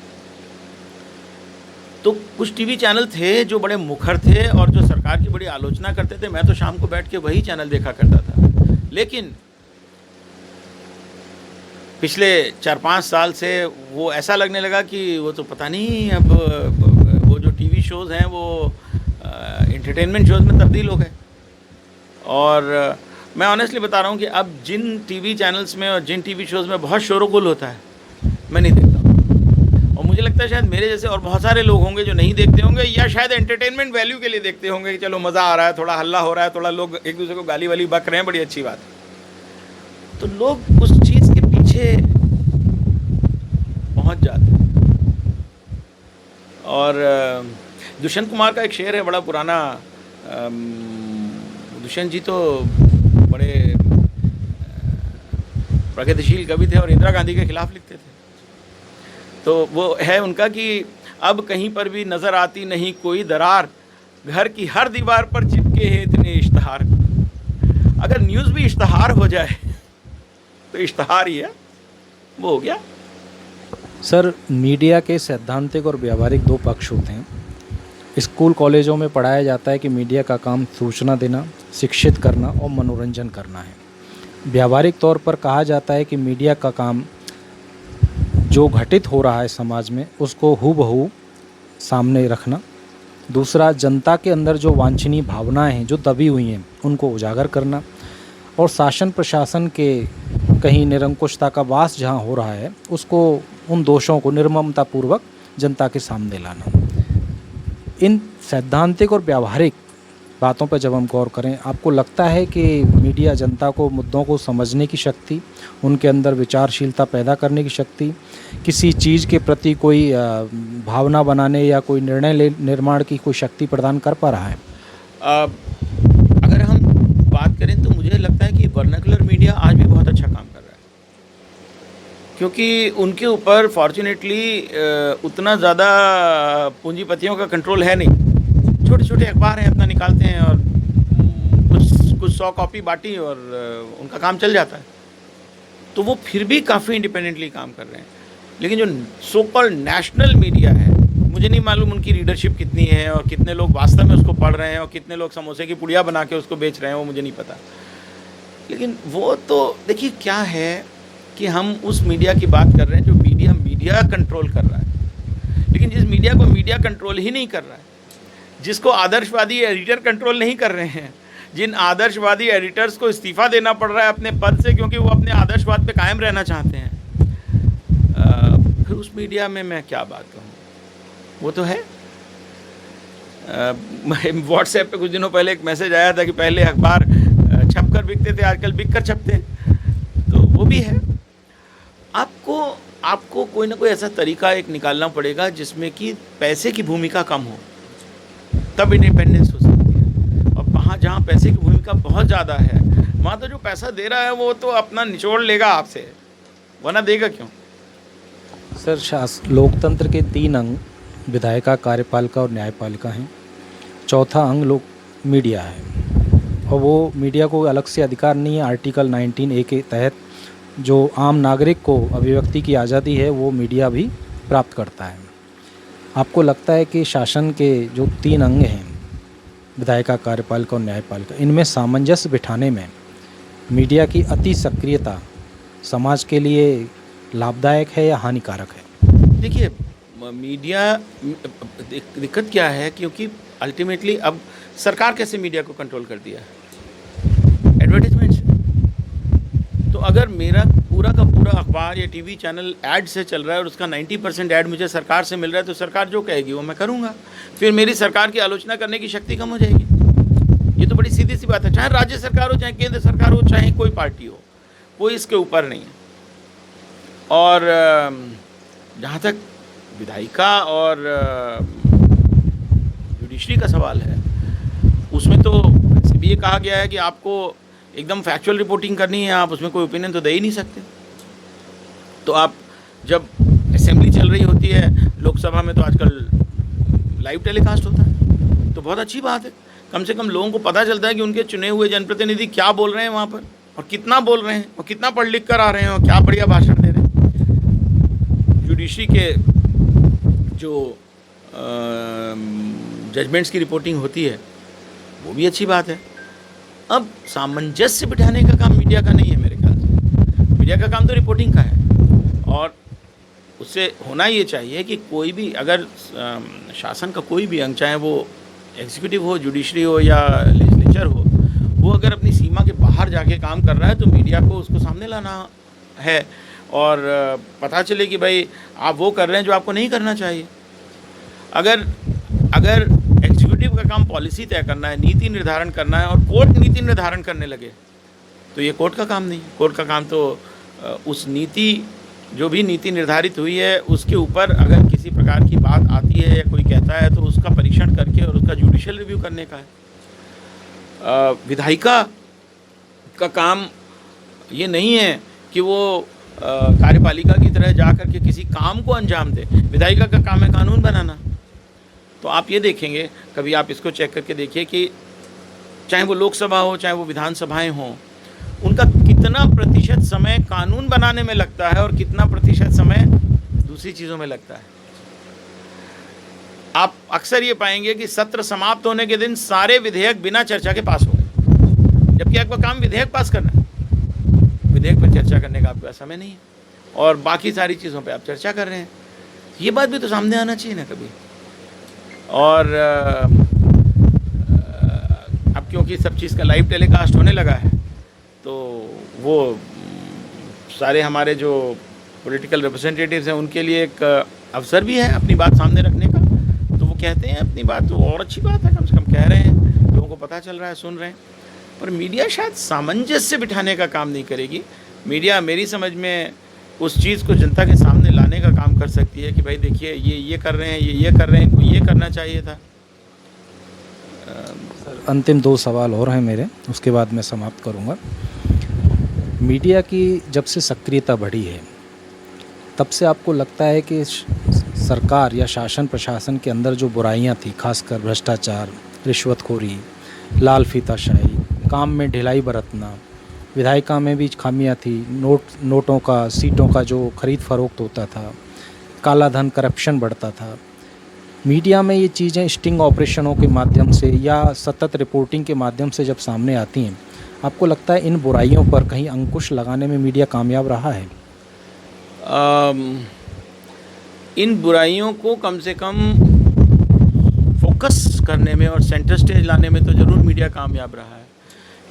तो कुछ टीवी चैनल थे जो बड़े मुखर थे और जो सरकार की बड़ी आलोचना करते थे। मैं तो शाम को बैठ के वही चैनल देखा करता था। लेकिन पिछले 4-5 साल से वो ऐसा लगने लगा कि वो तो पता नहीं, अब वो जो टीवी शोज़ हैं वो एंटरटेनमेंट शोज़ में तब्दील हो गए। और मैं ऑनेस्टली बता रहा हूँ कि अब जिन टीवी चैनल्स में और जिन टीवी शोज़ में बहुत शोरगुल होता है, मैं नहीं देखता हूँ। और मुझे लगता है शायद मेरे जैसे और बहुत सारे लोग होंगे जो नहीं देखते होंगे, या शायद एंटरटेनमेंट वैल्यू के लिए देखते होंगे कि चलो मज़ा आ रहा है, थोड़ा हल्ला हो रहा है, थोड़ा लोग एक दूसरे को गाली वाली बक रहे हैं, बड़ी अच्छी बात। तो लोग उस चीज़ के पीछे पहुंच जाते हैं। और दुष्यंत कुमार का एक शेर है बड़ा पुराना। दुष्यंत जी तो बड़े प्रगतिशील कवि थे और इंदिरा गांधी के खिलाफ लिखते थे। तो वो है उनका कि अब कहीं पर भी नज़र आती नहीं कोई दरार, घर की हर दीवार पर चिपके हैं इतने इश्तहार। अगर न्यूज़ भी इश्तहार हो जाए तो इश्तहार ही है, वो हो गया। सर, मीडिया के सैद्धांतिक और व्यावहारिक 2 पक्ष होते हैं। स्कूल कॉलेजों में पढ़ाया जाता है कि मीडिया का काम सूचना देना, शिक्षित करना और मनोरंजन करना है। व्यावहारिक तौर पर कहा जाता है कि मीडिया का काम जो घटित हो रहा है समाज में उसको हूबहू सामने रखना। दूसरा, जनता के अंदर जो वांछनीय भावनाएं हैं जो दबी हुई हैं उनको उजागर करना। और शासन प्रशासन के कहीं निरंकुशता का वास जहां हो रहा है उसको, उन दोषों को निर्ममतापूर्वक जनता के सामने लाना। इन सैद्धांतिक और व्यावहारिक बातों पर जब हम गौर करें, आपको लगता है कि मीडिया जनता को मुद्दों को समझने की शक्ति, उनके अंदर विचारशीलता पैदा करने की शक्ति, किसी चीज़ के प्रति कोई भावना बनाने या कोई निर्णय निर्माण की कोई शक्ति प्रदान कर पा रहा है? अगर हम बात करें तो मुझे लगता है कि वर्नाकुलर मीडिया आज भी बहुत अच्छा काम कर रहा है। क्योंकि उनके ऊपर फॉर्चुनेटली उतना ज़्यादा पूंजीपतियों का कंट्रोल है नहीं। छोटे छोटे अखबार हैं, अपना निकालते हैं और कुछ 100 कॉपी बांटी और उनका काम चल जाता है। तो वो फिर भी काफ़ी इंडिपेंडेंटली काम कर रहे हैं। लेकिन जो सो कॉल्ड नेशनल मीडिया है, मुझे नहीं मालूम उनकी रीडरशिप कितनी है और कितने लोग वास्तव में उसको पढ़ रहे हैं और कितने लोग समोसे की पुड़िया बना के उसको बेच रहे हैं, वो मुझे नहीं पता। लेकिन वो तो देखिए क्या है कि हम उस मीडिया की बात कर रहे हैं जो मीडिया कंट्रोल कर रहा है। लेकिन जिस मीडिया को मीडिया कंट्रोल ही नहीं कर रहा है, जिसको आदर्शवादी एडिटर कंट्रोल नहीं कर रहे हैं, जिन आदर्शवादी एडिटर्स को इस्तीफ़ा देना पड़ रहा है अपने पद से क्योंकि वो अपने आदर्शवाद पे कायम रहना चाहते हैं, फिर उस मीडिया में मैं क्या बात कहूँ। वो तो है। व्हाट्सएप पे कुछ दिनों पहले एक मैसेज आया था कि पहले अखबार छपकर बिकते थे, आजकल बिक कर छपते हैं। तो वो भी है। आपको कोई ना कोई ऐसा तरीका एक निकालना पड़ेगा जिसमें कि पैसे की भूमिका कम हो, तब इंडिपेंडेंस हो सकती है। और वहाँ जहाँ पैसे की भूमिका बहुत ज़्यादा है, वहाँ तो जो पैसा दे रहा है वो तो अपना निचोड़ लेगा आपसे, वरना देगा क्यों। सर, लोकतंत्र के 3 अंग विधायिका, कार्यपालिका और न्यायपालिका हैं। चौथा अंग मीडिया है और वो मीडिया को अलग से अधिकार नहीं है। आर्टिकल 19A के तहत जो आम नागरिक को अभिव्यक्ति की आज़ादी है वो मीडिया भी प्राप्त करता है। आपको लगता है कि शासन के जो 3 अंग हैं, विधायिका, कार्यपालिका और न्यायपालिका, इनमें सामंजस्य बिठाने में मीडिया की अति सक्रियता समाज के लिए लाभदायक है या हानिकारक है? देखिए, मीडिया दिक्कत क्या है, क्योंकि अल्टीमेटली अब सरकार कैसे मीडिया को कंट्रोल कर दिया है? एडवर्टाइजमेंट से। तो अगर मेरा पूरा का पूरा अखबार या टीवी चैनल ऐड से चल रहा है और उसका 90% ऐड मुझे सरकार से मिल रहा है, तो सरकार जो कहेगी वो मैं करूँगा। फिर मेरी सरकार की आलोचना करने की शक्ति कम हो जाएगी। ये तो बड़ी सीधी सी बात है। चाहे राज्य सरकार हो, चाहे केंद्र सरकार हो, चाहे कोई पार्टी हो, कोई इसके ऊपर नहीं है। और जहाँ तक विधायिका और जुडिशरी का सवाल है, उसमें तो वैसे भी ये कहा गया है कि आपको एकदम फैक्चुअल रिपोर्टिंग करनी है, आप उसमें कोई ओपिनियन तो दे ही नहीं सकते। तो आप जब असेंबली चल रही होती है लोकसभा में, तो आजकल लाइव टेलीकास्ट होता है, तो बहुत अच्छी बात है। कम से कम लोगों को पता चलता है कि उनके चुने हुए जनप्रतिनिधि क्या बोल रहे हैं वहाँ पर, और कितना बोल रहे हैं, और कितना पढ़ लिख कर आ रहे हैं, और क्या बढ़िया भाषण दे रहे हैं। जुडिशरी के जो जजमेंट्स की रिपोर्टिंग होती है वो भी अच्छी बात है। अब सामंजस्य बिठाने का काम मीडिया का नहीं है मेरे ख्याल से। मीडिया का काम तो रिपोर्टिंग का है, और उससे होना ये चाहिए कि कोई भी अगर शासन का कोई भी अंग, चाहे वो एग्जीक्यूटिव हो, जुडिशरी हो या लेजिस्लेचर हो, वो अगर अपनी सीमा के बाहर जाके काम कर रहा है तो मीडिया को उसको सामने लाना है और पता चले कि भाई आप वो कर रहे हैं जो आपको नहीं करना चाहिए। अगर एग्जीक्यूटिव का काम पॉलिसी तय करना है, नीति निर्धारण करना है, और कोर्ट नीति निर्धारण करने लगे, तो ये कोर्ट का काम नहीं है। कोर्ट का काम तो उस नीति, जो भी नीति निर्धारित हुई है, उसके ऊपर अगर किसी प्रकार की बात आती है या कोई कहता है तो उसका परीक्षण करके और उसका जुडिशियल रिव्यू करने का है। विधायिका का काम ये नहीं है कि वो कार्यपालिका की तरह जा कर के किसी काम को अंजाम दे। विधायिका का काम है कानून बनाना। तो आप ये देखेंगे, कभी आप इसको चेक करके देखिए कि चाहे वो लोकसभा हो, चाहे वो विधानसभाएं हों, उनका कितना प्रतिशत समय कानून बनाने में लगता है और कितना प्रतिशत समय दूसरी चीज़ों में लगता है। आप अक्सर ये पाएंगे कि सत्र समाप्त होने के दिन सारे विधेयक बिना चर्चा के पास हो गए, जबकि आपका काम विधेयक पास करना है। विधेयक पर चर्चा करने का आपका समय नहीं है और बाकी सारी चीज़ों पे आप चर्चा कर रहे हैं। ये बात भी तो सामने आना चाहिए ना कभी। और अब क्योंकि सब चीज़ का लाइव टेलीकास्ट होने लगा है, तो वो सारे हमारे जो पॉलिटिकल रिप्रेजेंटेटिव्स हैं उनके लिए एक अवसर भी है अपनी बात सामने रखने का। तो वो कहते हैं अपनी बात, तो और अच्छी बात है, कम से कम कह रहे हैं, लोगों को पता चल रहा है, सुन रहे हैं। पर मीडिया शायद सामंजस्य बिठाने का काम नहीं करेगी। मीडिया मेरी समझ में उस चीज़ को जनता के सामने लाने का काम कर सकती है कि भाई देखिए ये कर रहे हैं, ये कर रहे हैं, इनको ये करना चाहिए था। अंतिम 2 सवाल और हैं मेरे, उसके बाद मैं समाप्त करूंगा। मीडिया की जब से सक्रियता बढ़ी है तब से आपको लगता है कि सरकार या शासन प्रशासन के अंदर जो बुराइयां थी, खासकर भ्रष्टाचार, रिश्वतखोरी, लाल फीताशाही, काम में ढिलाई बरतना, विधायिका में भी खामियां थी, नोटों का, सीटों का जो खरीद फरोख्त होता था, काला धन, करप्शन बढ़ता था, मीडिया में ये चीज़ें स्टिंग ऑपरेशनों के माध्यम से या सतत रिपोर्टिंग के माध्यम से जब सामने आती हैं, आपको लगता है इन बुराइयों पर कहीं अंकुश लगाने में मीडिया कामयाब रहा है? इन बुराइयों को कम से कम फोकस करने में और सेंटर स्टेज लाने में तो ज़रूर मीडिया कामयाब रहा है,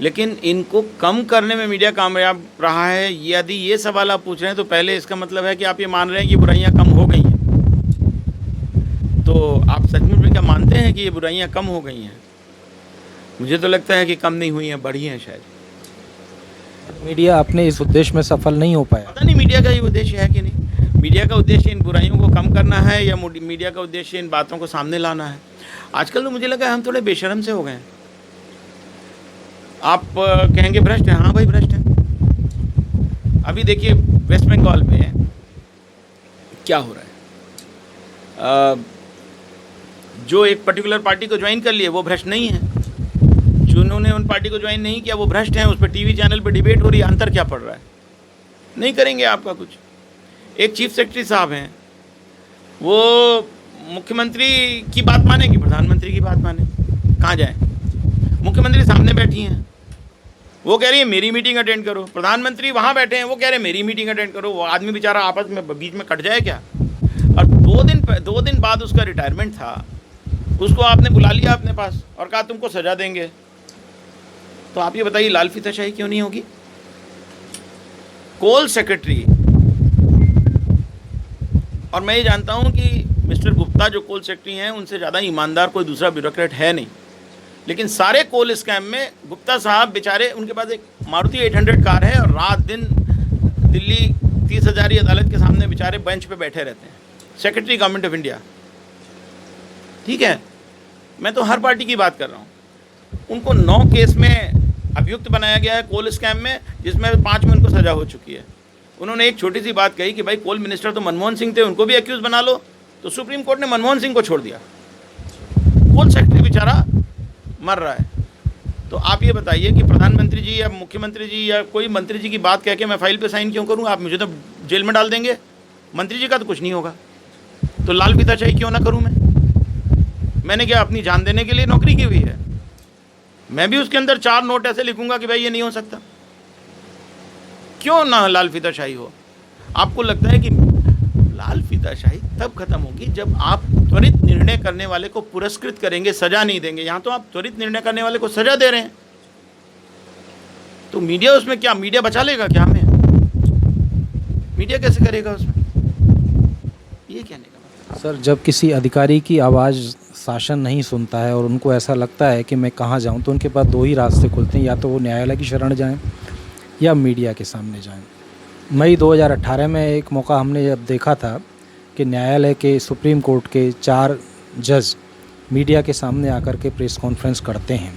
लेकिन इनको कम करने में मीडिया कामयाब रहा है। यदि ये सवाल आप पूछ रहे हैं तो पहले इसका मतलब है कि आप ये मान रहे हैं कि बुराइयां कम हो गई हैं। तो आप सचमुच में क्या मानते हैं कि ये बुराइयां कम हो गई हैं? मुझे तो लगता है कि कम नहीं हुई हैं, बढ़ी हैं शायद। मीडिया अपने इस उद्देश्य में सफल नहीं हो पाया। पता नहीं मीडिया का ये उद्देश्य है कि नहीं। मीडिया का उद्देश्य इन बुराइयों को कम करना है या मीडिया का उद्देश्य इन बातों को सामने लाना है? आजकल तो मुझे लगा हम थोड़े बेशर्म से हो गए हैं। आप कहेंगे भ्रष्ट है, हाँ भाई भ्रष्ट है। अभी देखिए वेस्ट बंगाल में क्या हो रहा है। जो एक पर्टिकुलर पार्टी को ज्वाइन कर लिए वो भ्रष्ट नहीं है, जिन्होंने उन पार्टी को ज्वाइन नहीं किया वो भ्रष्ट हैं। उस पर टीवी चैनल पर डिबेट हो रही है, अंतर क्या पड़ रहा है? नहीं करेंगे आपका कुछ। एक चीफ सेक्रेटरी साहब हैं, वो मुख्यमंत्री की बात माने कि प्रधानमंत्री की बात माने? कहाँ जाए? मुख्यमंत्री सामने बैठी हैं, वो कह रही है मेरी मीटिंग अटेंड करो। प्रधानमंत्री वहाँ बैठे हैं, वो कह रहे हैं मेरी मीटिंग अटेंड करो। वो आदमी बेचारा आपस में बीच में कट जाए क्या? और दो दिन बाद उसका रिटायरमेंट था, उसको आपने बुला लिया अपने पास और कहा तुमको सजा देंगे। तो आप ये बताइए लाल फीताशाही क्यों नहीं होगी? कोल सेक्रेटरी, और मैं ये जानता हूँ कि मिस्टर गुप्ता जो कोल सेक्रेटरी हैं उनसे ज़्यादा ईमानदार कोई दूसरा ब्यूरोक्रेट है नहीं, लेकिन सारे कोल स्कैम में गुप्ता साहब बेचारे, उनके पास एक मारुति 800 कार है और रात दिन दिल्ली 30,000 अदालत के सामने बेचारे बेंच पे बैठे रहते हैं। सेक्रेटरी गवर्नमेंट ऑफ इंडिया, ठीक है, मैं तो हर पार्टी की बात कर रहा हूँ। उनको 9 केस में अभियुक्त बनाया गया है कोल स्कैम में, जिसमें 5 में उनको सजा हो चुकी है। उन्होंने एक छोटी सी बात कही कि भाई कोल मिनिस्टर तो मनमोहन सिंह थे, उनको भी एक्यूज बना लो, तो सुप्रीम कोर्ट ने मनमोहन सिंह को छोड़ दिया। कोल सेक्रेटरी बेचारा मर रहा है। तो आप ये बताइए कि प्रधानमंत्री जी या मुख्यमंत्री जी या कोई मंत्री जी की बात कह के मैं फाइल पे साइन क्यों करूं? आप मुझे तो जेल में डाल देंगे। मंत्री जी का तो कुछ नहीं होगा, तो लाल फीताशाही क्यों ना करूं मैंने क्या अपनी जान देने के लिए नौकरी की हुई है? मैं भी उसके अंदर 4 नोट ऐसे लिखूंगा कि भाई ये नहीं हो सकता। क्यों ना लाल फीताशाही हो? आपको लगता है कि लाल फीताशाही तब खत्म होगी जब आप त्वरित निर्णय करने वाले को पुरस्कृत करेंगे, सजा नहीं देंगे। यहाँ तो आप त्वरित निर्णय करने वाले को सजा दे रहे हैं। तो मीडिया उसमें क्या, मीडिया बचा लेगा क्या हमें? मीडिया कैसे करेगा उसमें? ये कहने का मतलब। सर, जब किसी अधिकारी की आवाज़ शासन नहीं सुनता है और उनको ऐसा लगता है कि मैं कहाँ जाऊँ, तो उनके पास 2 ही रास्ते खुलते हैं, या तो वो न्यायालय की शरण जाएं या मीडिया के सामने जाएं। मई 2018 में एक मौका हमने जब देखा था कि न्यायालय के, सुप्रीम कोर्ट के 4 जज मीडिया के सामने आकर के प्रेस कॉन्फ्रेंस करते हैं,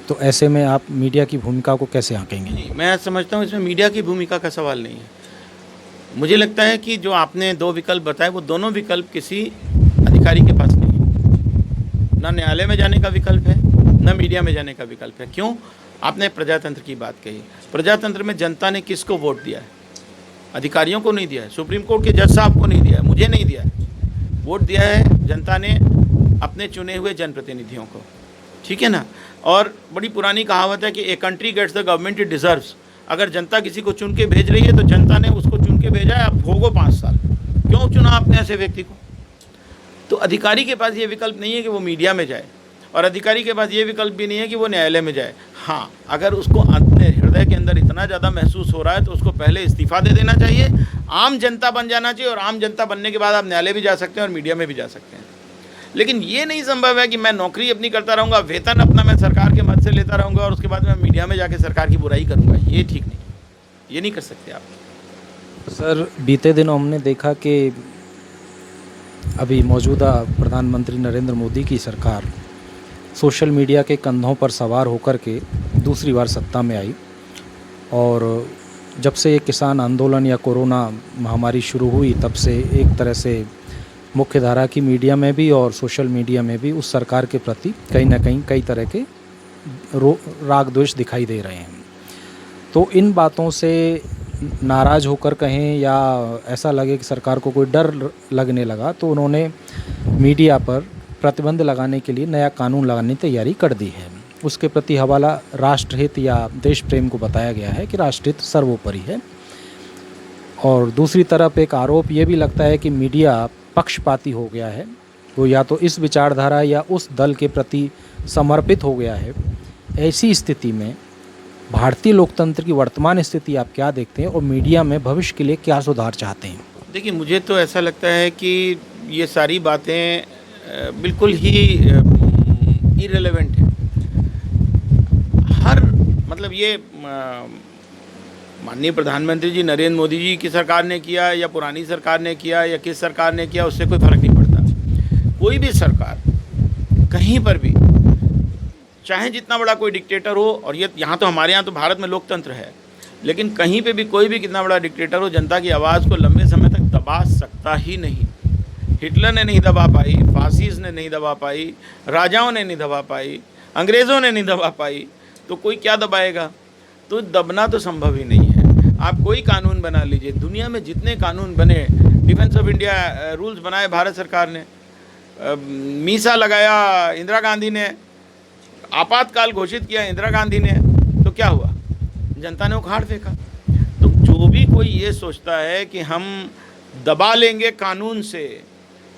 तो ऐसे में आप मीडिया की भूमिका को कैसे आंकेंगे? नहीं, मैं समझता हूँ इसमें मीडिया की भूमिका का सवाल नहीं है। मुझे लगता है कि जो आपने 2 विकल्प बताए वो दोनों विकल्प किसी अधिकारी के पास नहीं है। ना न्यायालय में जाने का विकल्प है, ना मीडिया में जाने का विकल्प है। क्यों? आपने प्रजातंत्र की बात कही। प्रजातंत्र में जनता ने किसको वोट दिया है? अधिकारियों को नहीं दिया है, सुप्रीम कोर्ट के जज साहब को नहीं दिया है, मुझे नहीं दिया है। वोट दिया है जनता ने अपने चुने हुए जनप्रतिनिधियों को, ठीक है ना? और बड़ी पुरानी कहावत है कि a country gets the government it deserves. अगर जनता किसी को चुन के भेज रही है तो जनता ने उसको चुन के भेजा है, अब भोगो 5 साल। क्यों चुना आपने ऐसे व्यक्ति को? तो अधिकारी के पास ये विकल्प नहीं है कि वो मीडिया में जाए, और अधिकारी के पास ये विकल्प भी नहीं है कि वो न्यायालय में जाए। हाँ, अगर उसको अपने हृदय के अंदर इतना ज़्यादा महसूस हो रहा है तो उसको पहले इस्तीफा दे देना चाहिए, आम जनता बन जाना चाहिए, और आम जनता बनने के बाद आप न्यायालय भी जा सकते हैं और मीडिया में भी जा सकते हैं। लेकिन ये नहीं संभव है कि मैं नौकरी अपनी करता रहूँगा, वेतन अपना मैं सरकार के मद से लेता रहूँगा और उसके बाद मैं मीडिया में जाके सरकार की बुराई करूँगा। ये ठीक नहीं, ये नहीं कर सकते आप। सर, बीते दिनों हमने देखा कि अभी मौजूदा प्रधानमंत्री नरेंद्र मोदी की सरकार सोशल मीडिया के कंधों पर सवार होकर के दूसरी बार सत्ता में आई, और जब से ये किसान आंदोलन या कोरोना महामारी शुरू हुई तब से एक तरह से मुख्यधारा की मीडिया में भी और सोशल मीडिया में भी उस सरकार के प्रति कहीं ना कहीं कई तरह के राग द्वेष दिखाई दे रहे हैं। तो इन बातों से नाराज़ होकर कहें या ऐसा लगे कि सरकार को कोई डर लगने लगा तो उन्होंने मीडिया पर प्रतिबंध लगाने के लिए नया कानून लगाने की तैयारी कर दी है। उसके प्रति हवाला राष्ट्रहित या देश प्रेम को बताया गया है कि राष्ट्रहित सर्वोपरि है। और दूसरी तरफ एक आरोप ये भी लगता है कि मीडिया पक्षपाती हो गया है, वो या तो इस विचारधारा या उस दल के प्रति समर्पित हो गया है। ऐसी स्थिति में भारतीय लोकतंत्र की वर्तमान स्थिति आप क्या देखते हैं और मीडिया में भविष्य के लिए क्या सुधार चाहते हैं? देखिए, मुझे तो ऐसा लगता है कि ये सारी बातें बिल्कुल ही इरेलेवेंट है। मतलब ये माननीय प्रधानमंत्री जी नरेंद्र मोदी जी की सरकार ने किया या पुरानी सरकार ने किया या किस सरकार ने किया, उससे कोई फ़र्क नहीं पड़ता। कोई भी सरकार कहीं पर भी, चाहे जितना बड़ा कोई डिक्टेटर हो, और ये यहाँ तो हमारे यहाँ तो भारत में लोकतंत्र है, लेकिन कहीं पे भी कोई भी कितना बड़ा डिक्टेटर हो, जनता की आवाज़ को लंबे समय तक दबा सकता ही नहीं। हिटलर ने नहीं दबा पाई, फासिस्ट ने नहीं दबा पाई, राजाओं ने नहीं दबा पाई, अंग्रेज़ों ने नहीं दबा पाई, तो कोई क्या दबाएगा? तो दबना तो संभव ही नहीं है। आप कोई कानून बना लीजिए, दुनिया में जितने कानून बने, डिफेंस ऑफ इंडिया रूल्स बनाए भारत सरकार ने, मीसा लगाया इंदिरा गांधी ने, आपातकाल घोषित किया इंदिरा गांधी ने, तो क्या हुआ? जनता ने उखाड़ फेंका। तो जो भी कोई ये सोचता है कि हम दबा लेंगे कानून से,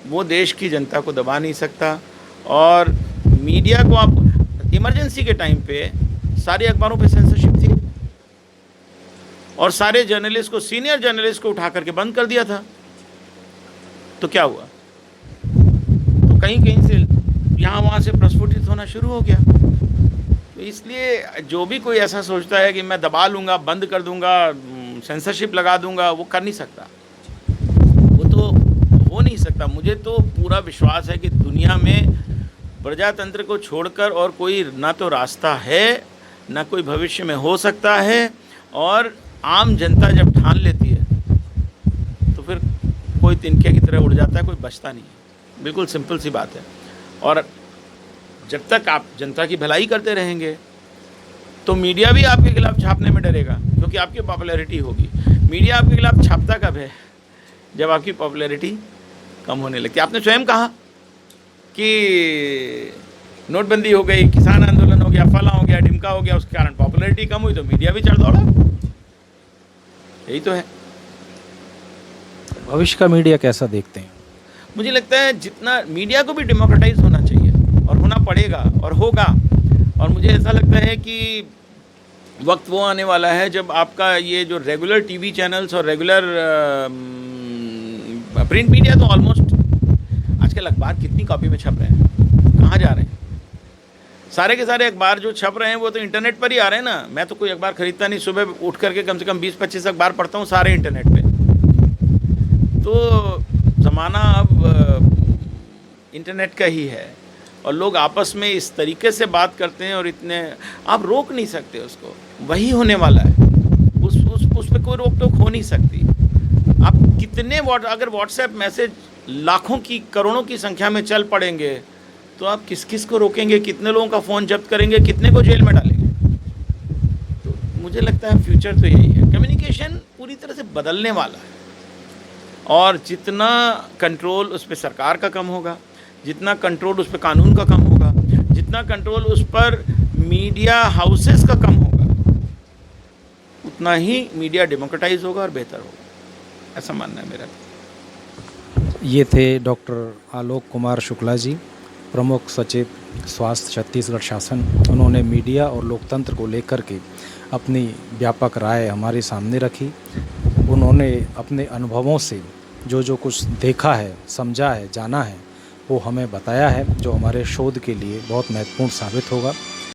वो देश की जनता को दबा नहीं सकता। और मीडिया को आप इमरजेंसी के टाइम पे सारे अखबारों पे सेंसरशिप थी और सारे जर्नलिस्ट को, सीनियर जर्नलिस्ट को उठा करके बंद कर दिया था। तो क्या हुआ? तो कहीं कहीं से यहाँ वहाँ से प्रस्फुटित होना शुरू हो गया। तो इसलिए जो भी कोई ऐसा सोचता है कि मैं दबा लूँगा, बंद कर दूँगा, सेंसरशिप लगा दूँगा, वो कर नहीं सकता। वो तो हो नहीं सकता। मुझे तो पूरा विश्वास है कि दुनिया में प्रजातंत्र को छोड़कर और कोई ना तो रास्ता है, ना कोई भविष्य में हो सकता है। और आम जनता जब ठान लेती है तो फिर कोई तिनके की तरह उड़ जाता है, कोई बचता नहीं है। बिल्कुल सिंपल सी बात है। और जब तक आप जनता की भलाई करते रहेंगे तो मीडिया भी आपके खिलाफ छापने में डरेगा, क्योंकि आपकी पॉपुलैरिटी होगी। मीडिया आपके खिलाफ छापता कब है? जब आपकी पॉपुलैरिटी कम होने लगती है। आपने स्वयं कहा कि नोटबंदी हो गई, किसान आंदोलन हो गया, फला हो गया, ढिमका हो गया, उसके कारण पॉपुलैरिटी कम हुई तो मीडिया भी चढ़ दौड़ा। यही तो है। भविष्य का मीडिया कैसा देखते हैं? मुझे लगता है जितना मीडिया को भी डेमोक्रेटाइज होना चाहिए और होना पड़ेगा और होगा। और मुझे ऐसा लगता है कि वक्त वो आने वाला है जब आपका ये जो रेगुलर टीवी चैनल्स और रेगुलर प्रिंट मीडिया, तो ऑलमोस्ट आजकल अखबार कितनी कॉपी में छप रहे हैं, कहाँ जा रहे हैं? सारे के सारे अखबार जो छप रहे हैं वो तो इंटरनेट पर ही आ रहे हैं ना। मैं तो कोई अखबार खरीदता नहीं, सुबह उठ करके कम से कम 20-25 अखबार पढ़ता हूँ, सारे इंटरनेट पे। तो ज़माना अब इंटरनेट का ही है और लोग आपस में इस तरीके से बात करते हैं और इतने, आप रोक नहीं सकते उसको। वही होने वाला है, उस पर कोई रोक टोक हो नहीं सकती। आप कितने अगर व्हाट्सएप मैसेज लाखों की, करोड़ों की संख्या में चल पड़ेंगे तो आप किस किस को रोकेंगे? कितने लोगों का फ़ोन जब्त करेंगे? कितने को जेल में डालेंगे? तो मुझे लगता है फ्यूचर तो यही है। कम्युनिकेशन पूरी तरह से बदलने वाला है और जितना कंट्रोल उस पर सरकार का कम होगा, जितना कंट्रोल उस पर कानून का कम होगा, जितना कंट्रोल उस पर मीडिया हाउसेस का कम होगा, उतना ही मीडिया डेमोक्रेटाइज होगा और बेहतर होगा। ऐसा मानना है मेरा। ये थे डॉक्टर आलोक कुमार शुक्ला जी, प्रमुख सचिव स्वास्थ्य छत्तीसगढ़ शासन। उन्होंने मीडिया और लोकतंत्र को लेकर के अपनी व्यापक राय हमारे सामने रखी। उन्होंने अपने अनुभवों से जो कुछ देखा है, समझा है, जाना है, वो हमें बताया है, जो हमारे शोध के लिए बहुत महत्वपूर्ण साबित होगा।